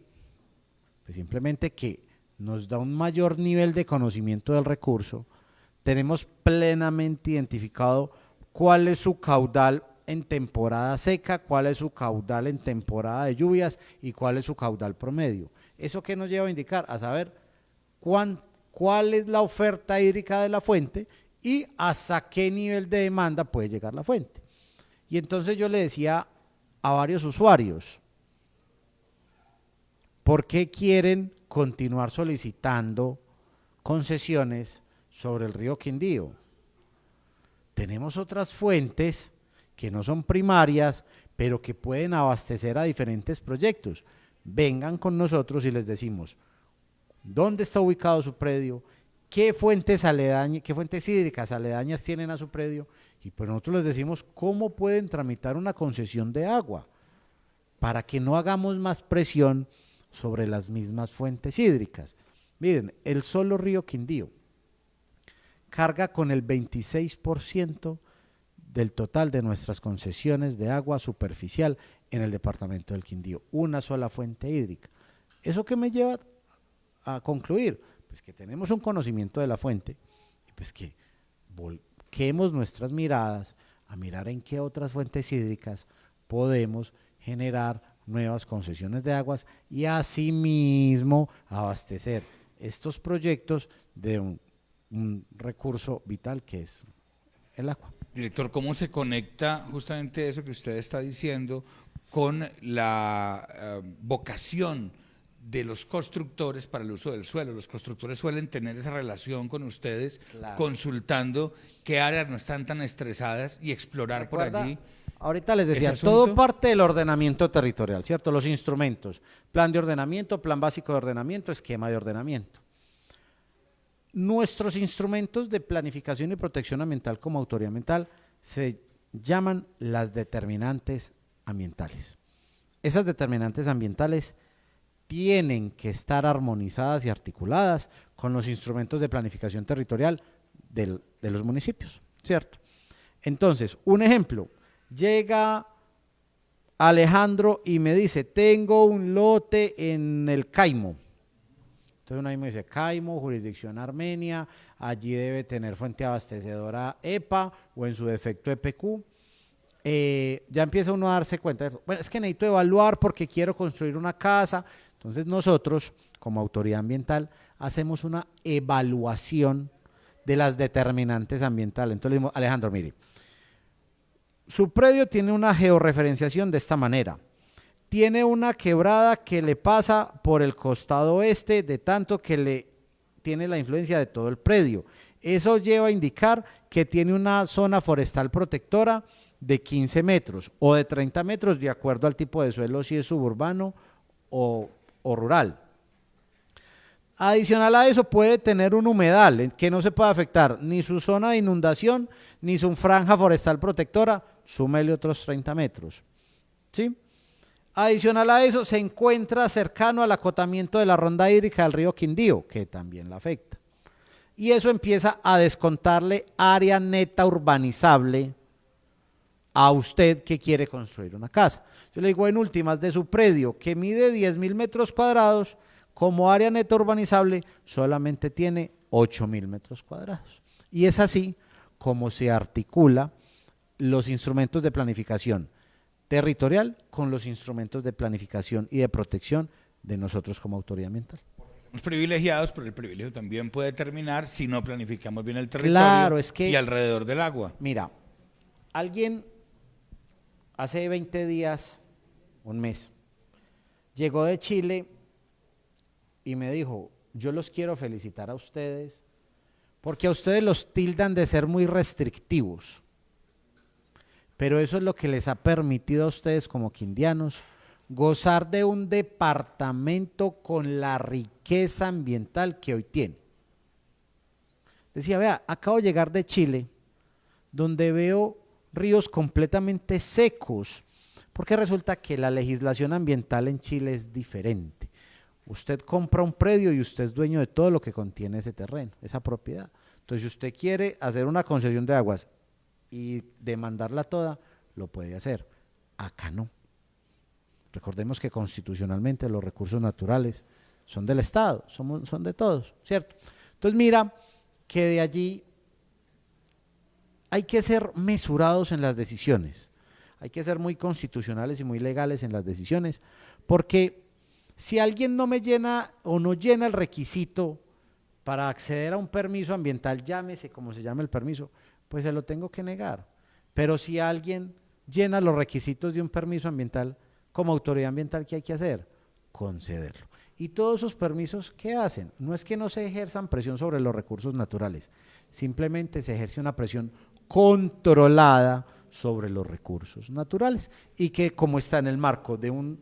Pues simplemente que nos da un mayor nivel de conocimiento del recurso, tenemos plenamente identificado cuál es su caudal en temporada seca, cuál es su caudal en temporada de lluvias y cuál es su caudal promedio. ¿Eso qué nos lleva a indicar? A saber cuál es la oferta hídrica de la fuente y hasta qué nivel de demanda puede llegar la fuente. Y entonces yo le decía a varios usuarios, ¿por qué quieren continuar solicitando concesiones sobre el río Quindío? Tenemos otras fuentes que no son primarias, pero que pueden abastecer a diferentes proyectos. Vengan con nosotros y les decimos dónde está ubicado su predio, qué fuentes hídricas aledañas tienen a su predio, y pues nosotros les decimos cómo pueden tramitar una concesión de agua para que no hagamos más presión sobre las mismas fuentes hídricas. Miren, el solo río Quindío carga con el 26% del total de nuestras concesiones de agua superficial en el departamento del Quindío, una sola fuente hídrica. ¿Eso qué me lleva a concluir? Pues que tenemos un conocimiento de la fuente y pues que volquemos nuestras miradas a mirar en qué otras fuentes hídricas podemos generar nuevas concesiones de aguas y asimismo abastecer estos proyectos de un recurso vital que es el agua. Director, ¿cómo se conecta justamente eso que usted está diciendo con la vocación de los constructores para el uso del suelo? Los constructores suelen tener esa relación con ustedes, claro, consultando qué áreas no están tan estresadas y explorar por allí. Ahorita les decía, todo parte del ordenamiento territorial, ¿cierto? Los instrumentos, plan de ordenamiento, plan básico de ordenamiento, esquema de ordenamiento. Nuestros instrumentos de planificación y protección ambiental como autoridad ambiental se llaman las determinantes ambientales. Esas determinantes ambientales tienen que estar armonizadas y articuladas con los instrumentos de planificación territorial de los municipios, ¿cierto? Entonces, un ejemplo, llega Alejandro y me dice, tengo un lote en el Caimo. Entonces uno ahí me dice, Caimo, jurisdicción armenia, allí debe tener fuente abastecedora EPA o en su defecto EPQ. Ya empieza uno a darse cuenta, bueno, es que necesito evaluar porque quiero construir una casa. Entonces nosotros, como autoridad ambiental, hacemos una evaluación de las determinantes ambientales. Entonces le decimos, Alejandro, mire, su predio tiene una georreferenciación de esta manera. Tiene una quebrada que le pasa por el costado oeste, de tanto que tiene la influencia de todo el predio. Eso lleva a indicar que tiene una zona forestal protectora de 15 metros o de 30 metros, de acuerdo al tipo de suelo, si es suburbano o rural. Adicional a eso, puede tener un humedal que no se puede afectar ni su zona de inundación ni su franja forestal protectora, súmele otros 30 metros. ¿Sí? Adicional a eso, se encuentra cercano al acotamiento de la ronda hídrica del río Quindío, que también la afecta. y eso empieza a descontarle área neta urbanizable a usted que quiere construir una casa. Yo le digo, en últimas, de su predio que mide 10.000 metros cuadrados, como área neta urbanizable solamente tiene 8.000 metros cuadrados. Y es así como se articula los instrumentos de planificación territorial con los instrumentos de planificación y de protección de nosotros como autoridad ambiental. Somos privilegiados, pero el privilegio también puede terminar si no planificamos bien el territorio Claro, es que, y alrededor del agua. mira, alguien hace 20 días, un mes, llegó de Chile y me dijo, yo los quiero felicitar a ustedes porque a ustedes los tildan de ser muy restrictivos, pero eso es lo que les ha permitido a ustedes como quindianos gozar de un departamento con la riqueza ambiental que hoy tiene. Decía, vea, acabo de llegar de Chile, donde veo ríos completamente secos, porque resulta que la legislación ambiental en Chile es diferente. Usted compra un predio y usted es dueño de todo lo que contiene ese terreno, esa propiedad. Entonces, si usted quiere hacer una concesión de aguas y demandarla toda, lo puede hacer. Acá no. Recordemos que constitucionalmente los recursos naturales son del Estado, son de todos, ¿cierto? Entonces, mira que de allí hay que ser mesurados en las decisiones, hay que ser muy constitucionales y muy legales en las decisiones, porque si alguien no me llena o no llena el requisito para acceder a un permiso ambiental, llámese como se llame el permiso, pues se lo tengo que negar. Pero si alguien llena los requisitos de un permiso ambiental, como autoridad ambiental, ¿qué hay que hacer? Concederlo. Y todos esos permisos, ¿qué hacen? No es que no se ejerzan presión sobre los recursos naturales, simplemente se ejerce una presión controlada sobre los recursos naturales y que, como está en el marco de un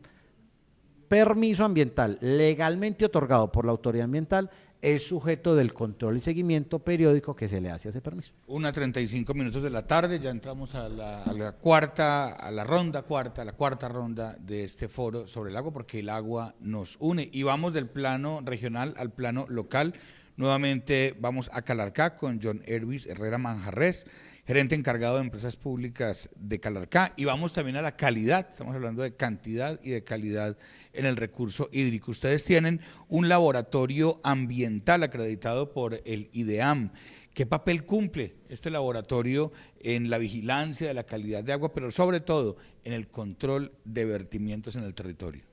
permiso ambiental legalmente otorgado por la autoridad ambiental, es sujeto del control y seguimiento periódico que se le hace a ese permiso. 1:35 de la tarde, ya entramos a la cuarta ronda de este foro sobre el agua, porque el agua nos une y vamos del plano regional al plano local. Nuevamente vamos a Calarcá con John Erwis Herrera Manjarres, gerente encargado de empresas públicas de Calarcá, y vamos también a la calidad, estamos hablando de cantidad y de calidad en el recurso hídrico. Ustedes tienen un laboratorio ambiental acreditado por el IDEAM. ¿Qué papel cumple este laboratorio en la vigilancia de la calidad de agua, pero sobre todo en el control de vertimientos en el territorio?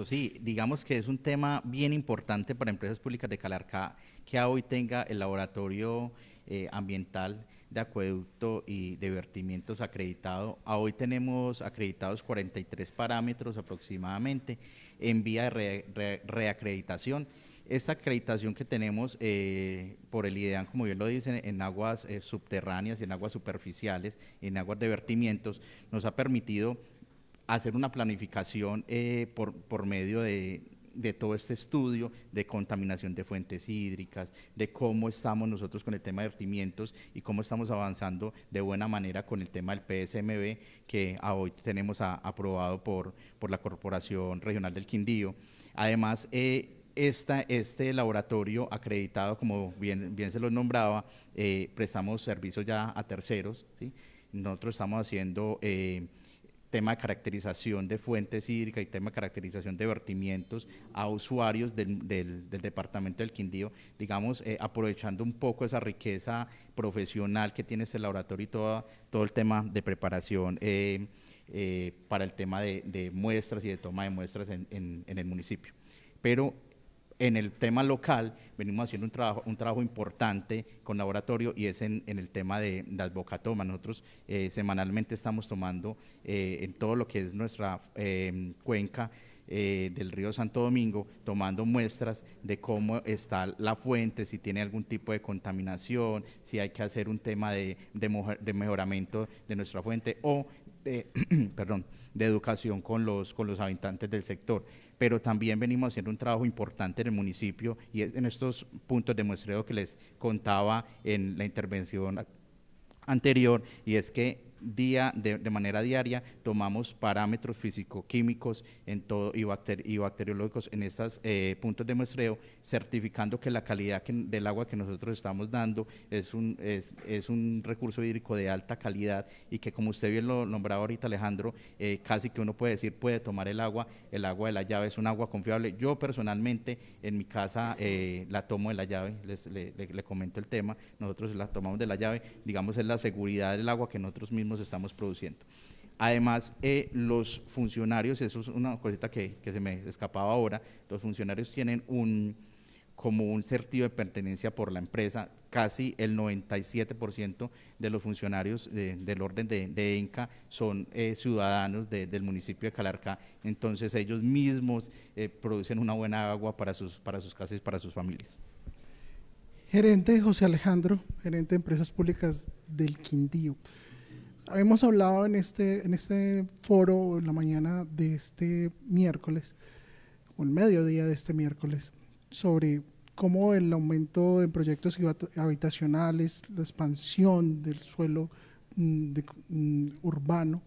Sí, digamos que es un tema bien importante para empresas públicas de Calarcá que hoy tenga el laboratorio ambiental de acueducto y de vertimientos acreditado. Hoy tenemos acreditados 43 parámetros aproximadamente en vía de reacreditación. Esta acreditación que tenemos por el IDEAM, como bien lo dicen, en aguas subterráneas, en aguas superficiales, en aguas de vertimientos, nos ha permitido hacer una planificación por medio de todo este estudio de contaminación de fuentes hídricas, de cómo estamos nosotros con el tema de vertimientos y cómo estamos avanzando de buena manera con el tema del PSMB que hoy tenemos aprobado por la Corporación Regional del Quindío. Además, este laboratorio acreditado, como bien se lo nombraba, prestamos servicios ya a terceros, ¿sí? Nosotros estamos haciendo tema de caracterización de fuentes hídricas y tema de caracterización de vertimientos a usuarios del departamento del Quindío, digamos, aprovechando un poco esa riqueza profesional que tiene este laboratorio y todo el tema de preparación para el tema de muestras y de toma de muestras en el municipio. Pero en el tema local venimos haciendo un trabajo importante con laboratorio y es en el tema de las bocatomas. Nosotros semanalmente estamos tomando en todo lo que es nuestra cuenca del río Santo Domingo, tomando muestras de cómo está la fuente, si tiene algún tipo de contaminación, si hay que hacer un tema de mejoramiento de nuestra fuente o de educación con los habitantes del sector. Pero también venimos haciendo un trabajo importante en el municipio y es en estos puntos de muestreo que les contaba en la intervención anterior, y es que de manera diaria tomamos parámetros físico-químicos en todo, y bacteriológicos en estos puntos de muestreo, certificando que la calidad del agua que nosotros estamos dando es un recurso hídrico de alta calidad y que, como usted bien lo nombraba ahorita, Alejandro, casi que uno puede decir, puede tomar el agua de la llave, es un agua confiable. Yo personalmente en mi casa la tomo de la llave, le comento el tema, nosotros la tomamos de la llave, digamos, es la seguridad del agua que nosotros mismos estamos produciendo. Además, los funcionarios, eso es una cosita que se me escapaba ahora, los funcionarios tienen como un sentido de pertenencia por la empresa. Casi el 97% de los funcionarios del orden de ENCA son ciudadanos del municipio de Calarcá, entonces ellos mismos producen una buena agua para sus casas y para sus familias. Gerente José Alejandro, gerente de Empresas Públicas del Quindío. Hemos hablado en este foro en la mañana de este miércoles, o el mediodía de este miércoles, sobre cómo el aumento en proyectos habitacionales, la expansión del suelo urbano,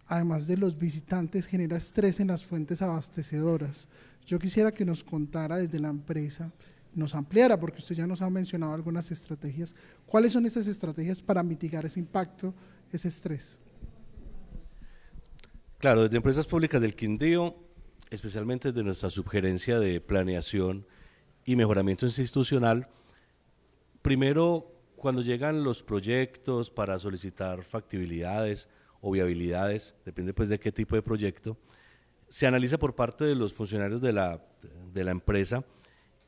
además de los visitantes, genera estrés en las fuentes abastecedoras. Yo quisiera que nos contara desde la empresa, nos ampliara, porque usted ya nos ha mencionado algunas estrategias. ¿Cuáles son esas estrategias para mitigar ese impacto, ese estrés? Claro, desde Empresas Públicas del Quindío, especialmente desde nuestra subgerencia de planeación y mejoramiento institucional, primero, cuando llegan los proyectos para solicitar factibilidades o viabilidades, depende pues de qué tipo de proyecto, se analiza por parte de los funcionarios de la empresa,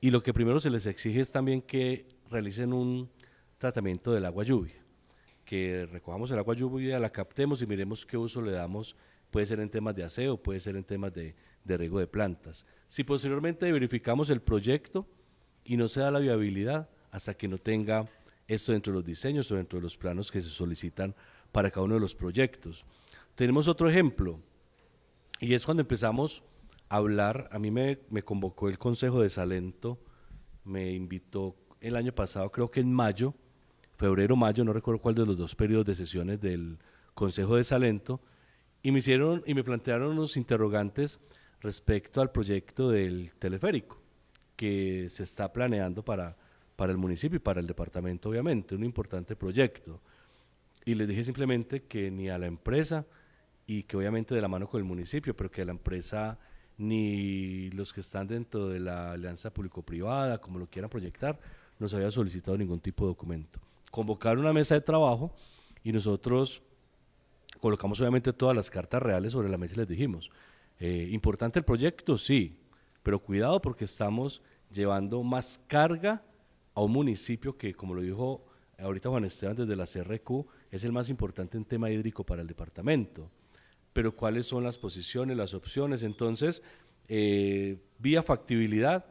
y lo que primero se les exige es también que realicen un tratamiento del agua lluvia, que recojamos el agua lluvia, la captemos y miremos qué uso le damos, puede ser en temas de aseo, puede ser en temas de riego de plantas. Si posteriormente verificamos el proyecto y no se da la viabilidad hasta que no tenga esto dentro de los diseños o dentro de los planos que se solicitan para cada uno de los proyectos. Tenemos otro ejemplo, y es cuando empezamos a hablar. A mí me convocó el Consejo de Salento, me invitó el año pasado, creo que en mayo, febrero, mayo, no recuerdo cuál de los dos periodos de sesiones del Consejo de Salento, y me plantearon unos interrogantes respecto al proyecto del teleférico que se está planeando para el municipio y para el departamento, obviamente, un importante proyecto. Y les dije simplemente que ni a la empresa, y que obviamente de la mano con el municipio, pero que a la empresa ni los que están dentro de la alianza público-privada, como lo quieran proyectar, nos había solicitado ningún tipo de documento. Convocaron una mesa de trabajo y nosotros colocamos obviamente todas las cartas reales sobre la mesa y les dijimos, importante el proyecto, sí, pero cuidado porque estamos llevando más carga a un municipio que, como lo dijo ahorita Juan Esteban desde la CRQ, es el más importante en tema hídrico para el departamento. Pero cuáles son las posiciones, las opciones. Entonces, vía factibilidad,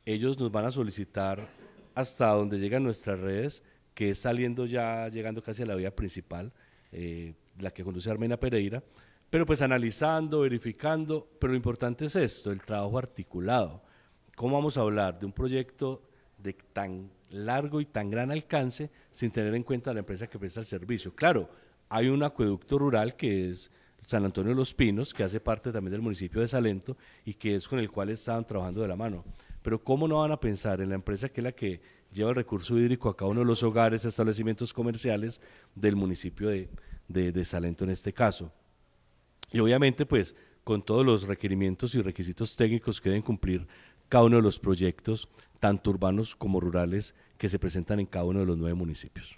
ellos nos van a solicitar hasta donde llegan nuestras redes, que es llegando casi a la vía principal, la que conduce a Armenia Pereira, pero pues analizando, verificando, pero lo importante es esto, el trabajo articulado. ¿Cómo vamos a hablar de un proyecto de tan largo y tan gran alcance sin tener en cuenta a la empresa que presta el servicio? Claro, hay un acueducto rural que es San Antonio de los Pinos, que hace parte también del municipio de Salento y que es con el cual estaban trabajando de la mano. Pero ¿cómo no van a pensar en la empresa que es la que lleva el recurso hídrico a cada uno de los hogares, establecimientos comerciales del municipio de Salento en este caso? Y obviamente pues con todos los requerimientos y requisitos técnicos que deben cumplir cada uno de los proyectos, tanto urbanos como rurales, que se presentan en cada uno de los 9 municipios.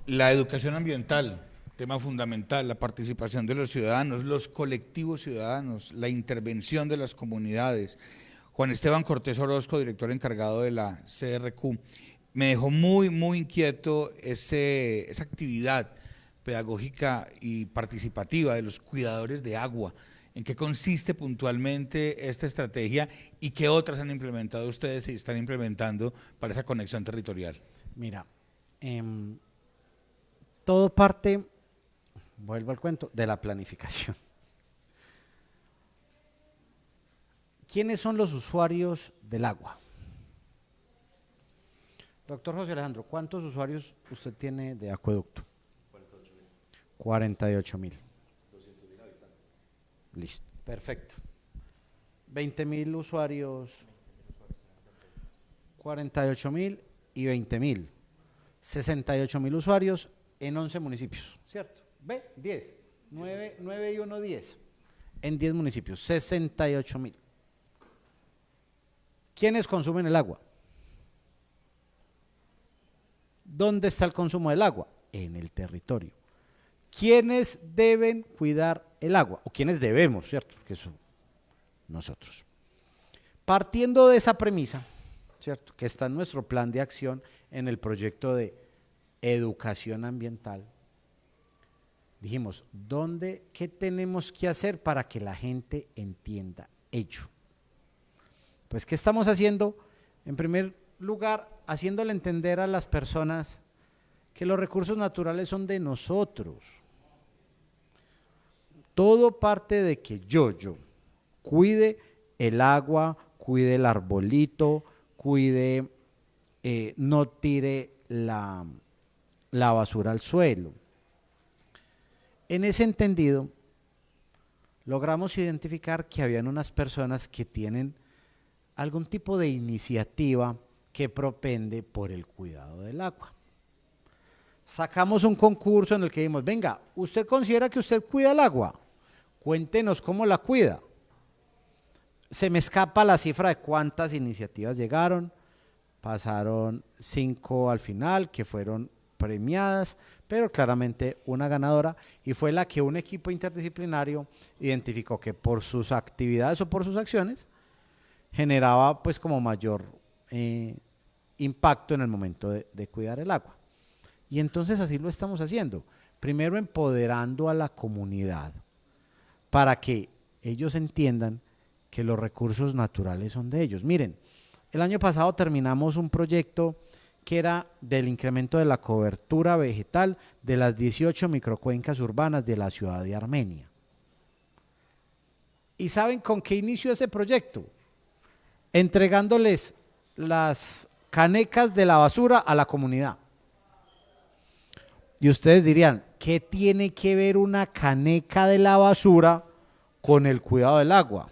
La educación ambiental, tema fundamental, la participación de los ciudadanos, los colectivos ciudadanos, la intervención de las comunidades. Juan Esteban Cortés Orozco, director encargado de la CRQ, me dejó muy, muy inquieto esa actividad pedagógica y participativa de los cuidadores de agua. ¿En qué consiste puntualmente esta estrategia y qué otras han implementado ustedes y están implementando para esa conexión territorial? Mira, todo parte, vuelvo al cuento, de la planificación. ¿Quiénes son los usuarios del agua? Doctor José Alejandro, ¿cuántos usuarios usted tiene de acueducto? 48.000. Listo, perfecto. 20.000 usuarios, 48.000 y 20.000. 68.000 usuarios en 11 municipios, ¿cierto? ¿Ve? 10. 9 y 1, 10. En 10 municipios, 68.000. ¿Quiénes consumen el agua? ¿Dónde está el consumo del agua? En el territorio. ¿Quiénes deben cuidar el agua? O quiénes debemos, ¿cierto? Porque eso, nosotros. Partiendo de esa premisa, ¿cierto? Que está en nuestro plan de acción en el proyecto de educación ambiental, dijimos, ¿qué tenemos que hacer para que la gente entienda ello? Pues, ¿qué estamos haciendo? En primer lugar, haciéndole entender a las personas que los recursos naturales son de nosotros. Todo parte de que yo cuide el agua, cuide el arbolito, cuide, no tire la basura al suelo. En ese entendido, logramos identificar que habían unas personas que tienen algún tipo de iniciativa que propende por el cuidado del agua. Sacamos un concurso en el que dijimos, venga, ¿usted considera que usted cuida el agua? Cuéntenos cómo la cuida. Se me escapa la cifra de cuántas iniciativas llegaron, pasaron 5 al final que fueron premiadas, pero claramente una ganadora, y fue la que un equipo interdisciplinario identificó que por sus actividades o por sus acciones generaba pues como mayor impacto en el momento de cuidar el agua. Y entonces así lo estamos haciendo, primero empoderando a la comunidad para que ellos entiendan que los recursos naturales son de ellos. Miren, el año pasado terminamos un proyecto que era del incremento de la cobertura vegetal de las 18 microcuencas urbanas de la ciudad de Armenia. ¿Y saben con qué inició ese proyecto? Entregándoles las canecas de la basura a la comunidad. Y ustedes dirían, ¿qué tiene que ver una caneca de la basura con el cuidado del agua?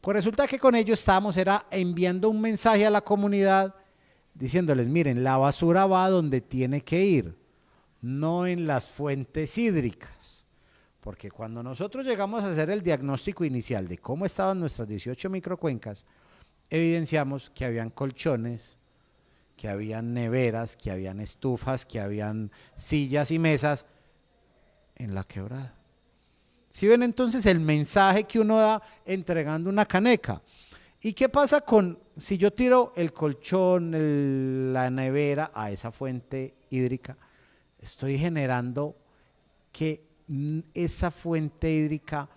Pues resulta que con ello estábamos enviando un mensaje a la comunidad diciéndoles, miren, la basura va donde tiene que ir, no en las fuentes hídricas. Porque cuando nosotros llegamos a hacer el diagnóstico inicial de cómo estaban nuestras 18 microcuencas, evidenciamos que habían colchones, que habían neveras, que habían estufas, que habían sillas y mesas en la quebrada. ¿Sí ven entonces el mensaje que uno da entregando una caneca? ¿Y qué pasa si yo tiro el colchón, la nevera a esa fuente hídrica? Estoy generando que esa fuente hídrica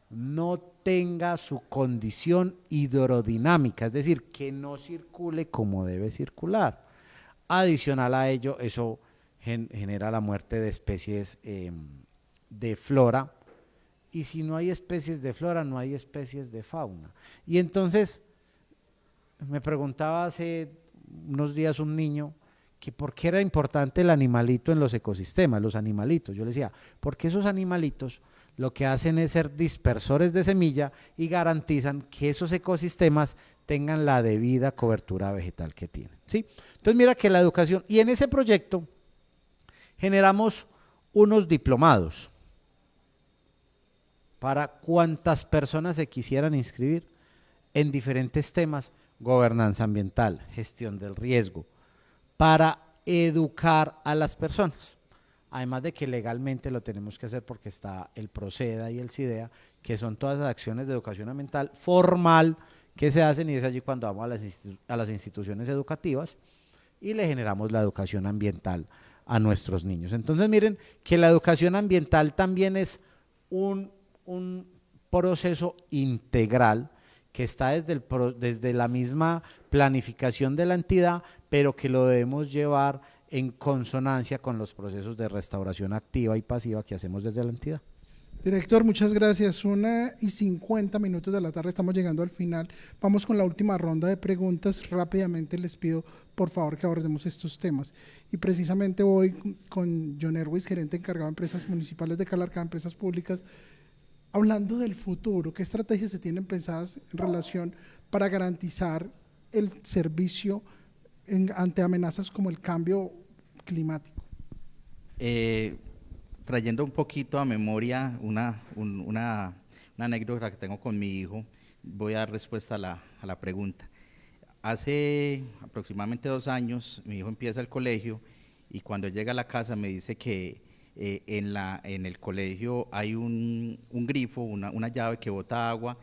no tenga su condición hidrodinámica, es decir, que no circule como debe circular. Adicional a ello, eso genera la muerte de especies de flora, y si no hay especies de flora, no hay especies de fauna. Y entonces, me preguntaba hace unos días un niño que por qué era importante el animalito en los ecosistemas, los animalitos. Yo le decía, porque esos animalitos lo que hacen es ser dispersores de semilla y garantizan que esos ecosistemas tengan la debida cobertura vegetal que tienen, ¿sí? Entonces mira que la educación, y en ese proyecto generamos unos diplomados para cuantas personas se quisieran inscribir en diferentes temas, gobernanza ambiental, gestión del riesgo, para educar a las personas. Además de que legalmente lo tenemos que hacer porque está el Proceda y el CIDEA, que son todas las acciones de educación ambiental formal que se hacen, y es allí cuando vamos a las instituciones educativas y le generamos la educación ambiental a nuestros niños. Entonces miren que la educación ambiental también es un proceso integral que está desde la misma planificación de la entidad, pero que lo debemos llevar en consonancia con los procesos de restauración activa y pasiva que hacemos desde la entidad. Director, muchas gracias. 1:50 de la tarde, estamos llegando al final. Vamos con la última ronda de preguntas. Rápidamente les pido, por favor, que abordemos estos temas. Y precisamente voy con John Erwis, gerente encargado de empresas municipales de Calarcá, empresas públicas. Hablando del futuro, ¿qué estrategias se tienen pensadas en relación para garantizar el servicio ante amenazas como el cambio climático? Trayendo un poquito a memoria una anécdota que tengo con mi hijo, voy a dar respuesta a la pregunta. Hace aproximadamente 2 años, mi hijo empieza el colegio y cuando llega a la casa me dice que en el colegio hay un grifo, una llave que bota agua.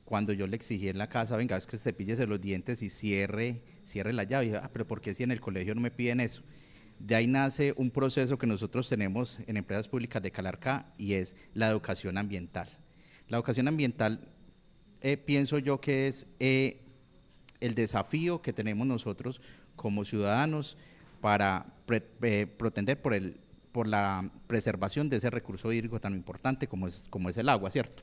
Cuando yo le exigí en la casa, venga, es que cepíllese los dientes y cierre la llave. Y dije, pero ¿por qué si en el colegio no me piden eso? De ahí nace un proceso que nosotros tenemos en Empresas Públicas de Calarcá y es la educación ambiental. La educación ambiental, pienso yo que es el desafío que tenemos nosotros como ciudadanos para pretender por la preservación de ese recurso hídrico tan importante como es el agua, ¿cierto?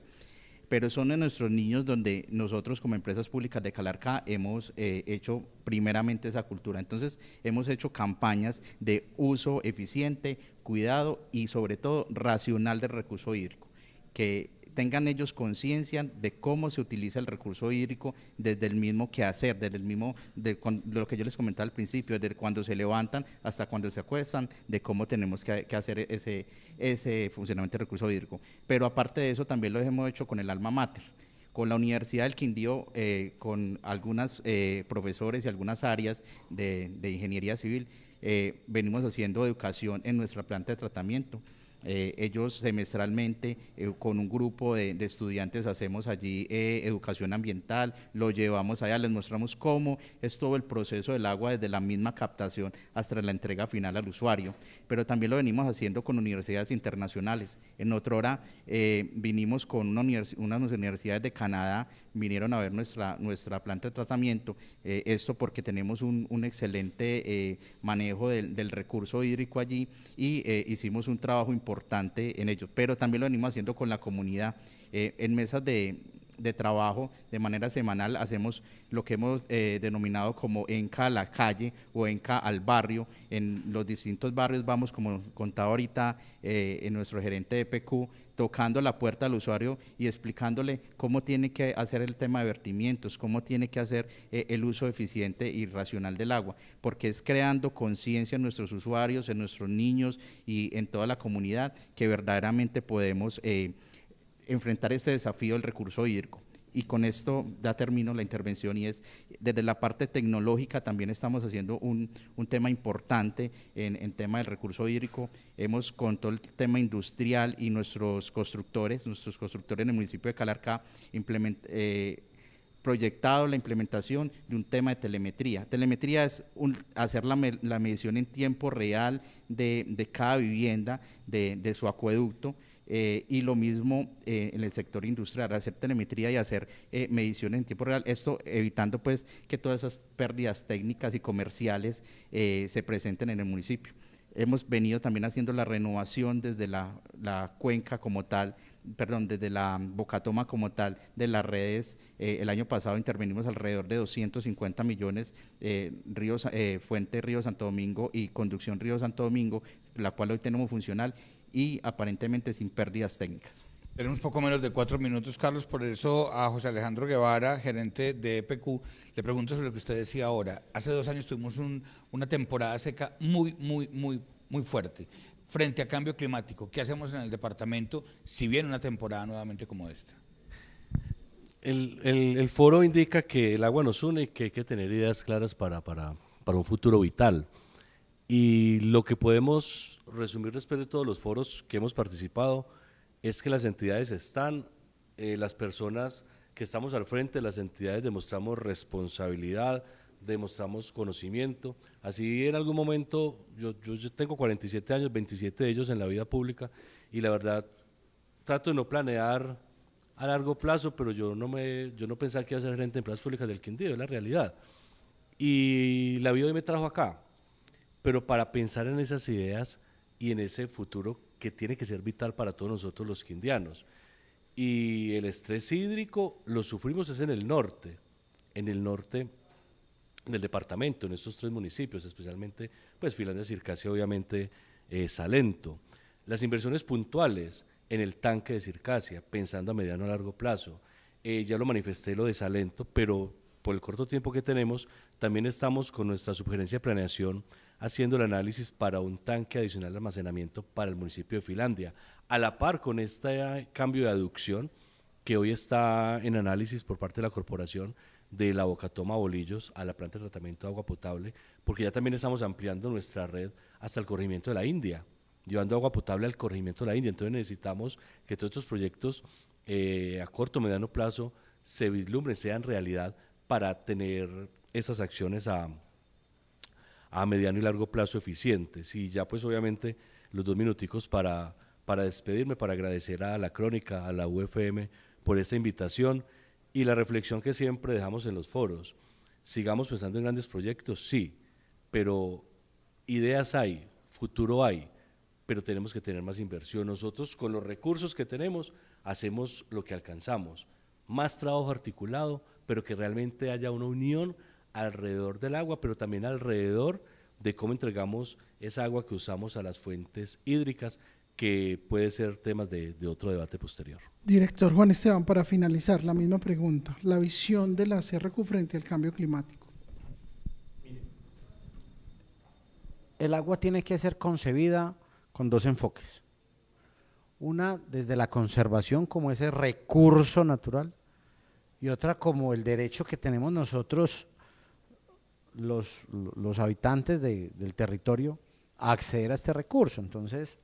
Pero son en nuestros niños donde nosotros como Empresas Públicas de Calarcá hemos hecho primeramente esa cultura. Entonces hemos hecho campañas de uso eficiente, cuidado y sobre todo racional del recurso hídrico, que tengan ellos conciencia de cómo se utiliza el recurso hídrico desde el mismo quehacer, desde el mismo, de lo que yo les comentaba al principio, desde cuando se levantan hasta cuando se acuestan, de cómo tenemos que hacer ese funcionamiento del recurso hídrico. Pero aparte de eso también lo hemos hecho con el alma mater, con la Universidad del Quindío, con algunos profesores y algunas áreas de ingeniería civil, venimos haciendo educación en nuestra planta de tratamiento. Ellos semestralmente con un grupo de estudiantes hacemos allí educación ambiental, lo llevamos allá, les mostramos cómo es todo el proceso del agua desde la misma captación hasta la entrega final al usuario, pero también lo venimos haciendo con universidades internacionales. En otrora vinimos con unas universidades de Canadá, vinieron a ver nuestra planta de tratamiento, esto porque tenemos un excelente manejo del recurso hídrico allí y hicimos un trabajo importante en ello, pero también lo venimos haciendo con la comunidad. En mesas de trabajo de manera semanal hacemos lo que hemos denominado como ENCA a la calle o ENCA al barrio. En los distintos barrios vamos, como contaba ahorita en nuestro gerente de EPQ, tocando la puerta al usuario y explicándole cómo tiene que hacer el tema de vertimientos, cómo tiene que hacer el uso eficiente y racional del agua, porque es creando conciencia en nuestros usuarios, en nuestros niños y en toda la comunidad que verdaderamente podemos enfrentar este desafío del recurso hídrico. Y con esto ya termino la intervención y es, desde la parte tecnológica también estamos haciendo un tema importante en tema del recurso hídrico. Hemos con todo el tema industrial y nuestros constructores en el municipio de Calarcá proyectado la implementación de un tema de telemetría. Telemetría es hacer la medición en tiempo real de cada vivienda, de su acueducto, y lo mismo en el sector industrial, hacer telemetría y hacer mediciones en tiempo real, esto evitando pues que todas esas pérdidas técnicas y comerciales se presenten en el municipio. Hemos venido también haciendo la renovación desde la cuenca como tal, perdón, desde la Bocatoma como tal de las redes. El año pasado intervenimos alrededor de 250 millones, Fuente Río Santo Domingo y Conducción Río Santo Domingo, la cual hoy tenemos funcional y aparentemente sin pérdidas técnicas. Tenemos poco menos de 4 minutos, Carlos, por eso a José Alejandro Guevara, gerente de EPQ, le pregunto sobre lo que usted decía ahora. Hace 2 años tuvimos una temporada seca muy fuerte. Frente a cambio climático, ¿qué hacemos en el departamento si viene una temporada nuevamente como esta? El foro indica que el agua nos une y que hay que tener ideas claras para un futuro vital. Y lo que podemos resumir después de todos los foros que hemos participado es que las entidades están, las personas que estamos al frente, las entidades demostramos responsabilidad, demostramos conocimiento. Así en algún momento, yo tengo 47 años, 27 de ellos en la vida pública y la verdad trato de no planear a largo plazo, pero yo no pensaba que iba a ser gerente de empresas públicas del Quindío, es la realidad. Y la vida hoy me trajo acá, pero para pensar en esas ideas y en ese futuro que tiene que ser vital para todos nosotros los quindianos. Y el estrés hídrico lo sufrimos es en el norte del departamento, en estos 3 municipios, especialmente pues Finlandia, Circasia, obviamente Salento. Las inversiones puntuales en el tanque de Circasia, pensando a mediano a largo plazo, ya lo manifesté lo de Salento, pero por el corto tiempo que tenemos, también estamos con nuestra sugerencia de planeación haciendo el análisis para un tanque adicional de almacenamiento para el municipio de Finlandia, a la par con este cambio de aducción que hoy está en análisis por parte de la corporación de la Bocatoma Bolillos a la planta de tratamiento de agua potable, porque ya también estamos ampliando nuestra red hasta el corregimiento de la India, llevando agua potable al corregimiento de la India. Entonces necesitamos que todos estos proyectos a corto o mediano plazo se vislumbren, sean realidad, para tener esas acciones a mediano y largo plazo eficientes. Y ya pues obviamente los 2 minuticos para despedirme, para agradecer a la Crónica, a la UFM por esta invitación y la reflexión que siempre dejamos en los foros. Sigamos pensando en grandes proyectos, sí, pero ideas hay, futuro hay, pero tenemos que tener más inversión. Nosotros con los recursos que tenemos hacemos lo que alcanzamos, más trabajo articulado, pero que realmente haya una unión alrededor del agua, pero también alrededor de cómo entregamos esa agua que usamos a las fuentes hídricas, que puede ser temas de otro debate posterior. Director Juan Esteban, para finalizar, la misma pregunta, la visión de la CRQ frente al cambio climático. El agua tiene que ser concebida con 2 enfoques. Una desde la conservación como ese recurso natural y otra como el derecho que tenemos nosotros, los habitantes del territorio, a acceder a este recurso. Entonces,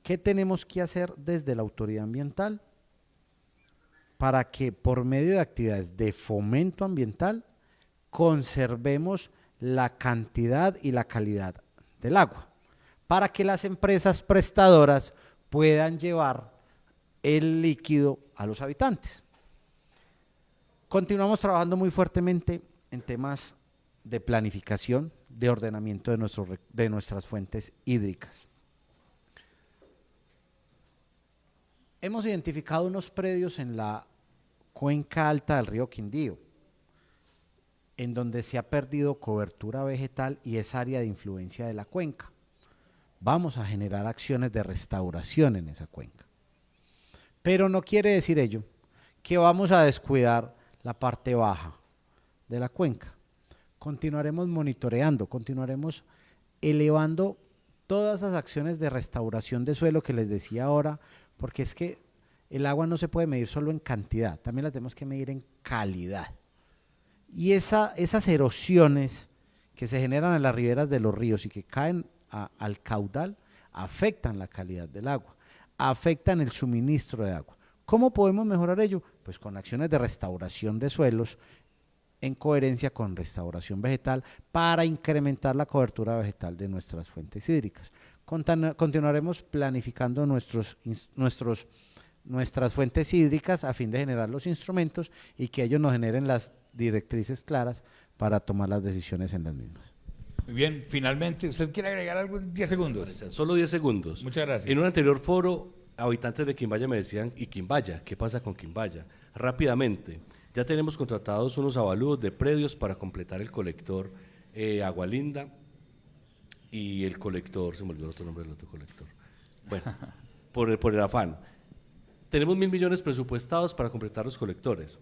¿qué tenemos que hacer desde la autoridad ambiental para que por medio de actividades de fomento ambiental conservemos la cantidad y la calidad del agua? Para que las empresas prestadoras puedan llevar el líquido a los habitantes. Continuamos trabajando muy fuertemente en temas de planificación, de ordenamiento de nuestras fuentes hídricas. Hemos identificado unos predios en la cuenca alta del río Quindío, en donde se ha perdido cobertura vegetal y es área de influencia de la cuenca. Vamos a generar acciones de restauración en esa cuenca. Pero no quiere decir ello que vamos a descuidar la parte baja de la cuenca. Continuaremos monitoreando, continuaremos elevando todas esas acciones de restauración de suelo que les decía ahora, porque es que el agua no se puede medir solo en cantidad, también la tenemos que medir en calidad. Y esas erosiones que se generan en las riberas de los ríos y que caen al caudal afectan la calidad del agua, afectan el suministro de agua. ¿Cómo podemos mejorar ello? Pues con acciones de restauración de suelos en coherencia con restauración vegetal para incrementar la cobertura vegetal de nuestras fuentes hídricas. Continuaremos planificando nuestras fuentes hídricas a fin de generar los instrumentos y que ellos nos generen las directrices claras para tomar las decisiones en las mismas. Muy bien, finalmente, ¿usted quiere agregar algo en 10 segundos? Solo 10 segundos. Muchas gracias. En un anterior foro, habitantes de Quimbaya me decían, ¿y Quimbaya? ¿Qué pasa con Quimbaya? Rápidamente, ya tenemos contratados unos avalúos de predios para completar el colector Agua Linda y el colector, se me olvidó el otro nombre del otro colector. Bueno, por el afán. Tenemos 1.000 millones presupuestados para completar los colectores,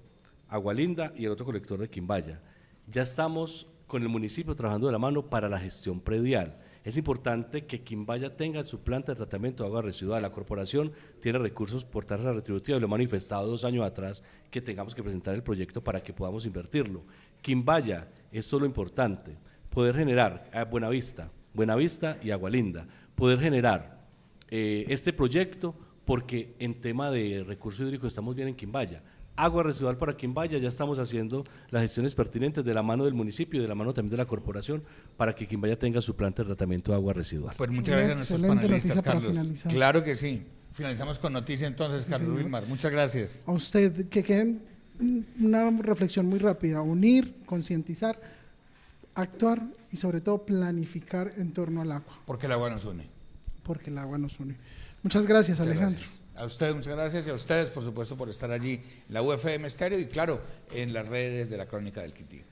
Agua Linda y el otro colector de Quimbaya. Ya estamos con el municipio trabajando de la mano para la gestión predial. Es importante que Quimbaya tenga su planta de tratamiento de agua residual. La corporación tiene recursos por tasa retributiva y lo he manifestado 2 años atrás que tengamos que presentar el proyecto para que podamos invertirlo. Quimbaya, esto es lo importante, poder generar Buenavista y Agua Linda, poder generar este proyecto porque en tema de recurso hídrico estamos bien en Quimbaya. Agua residual para Quimbaya, ya estamos haciendo las gestiones pertinentes de la mano del municipio y de la mano también de la corporación para que Quimbaya tenga su planta de tratamiento de agua residual. Pues muchas gracias a nuestros Excelente panelistas, noticia para Carlos. finalizar. Claro que sí. Finalizamos con noticia entonces, Sí, Carlos señor. Wilmar. Muchas gracias. A usted, que queden una reflexión muy rápida, unir, concientizar, actuar y sobre todo planificar en torno al agua. Porque el agua nos une. porque el agua nos une. Muchas gracias, Muchas Alejandro. gracias. A ustedes, muchas gracias, y a ustedes, por supuesto, por estar allí en la UFM Estéreo y, claro, en las redes de la Crónica del Quindío.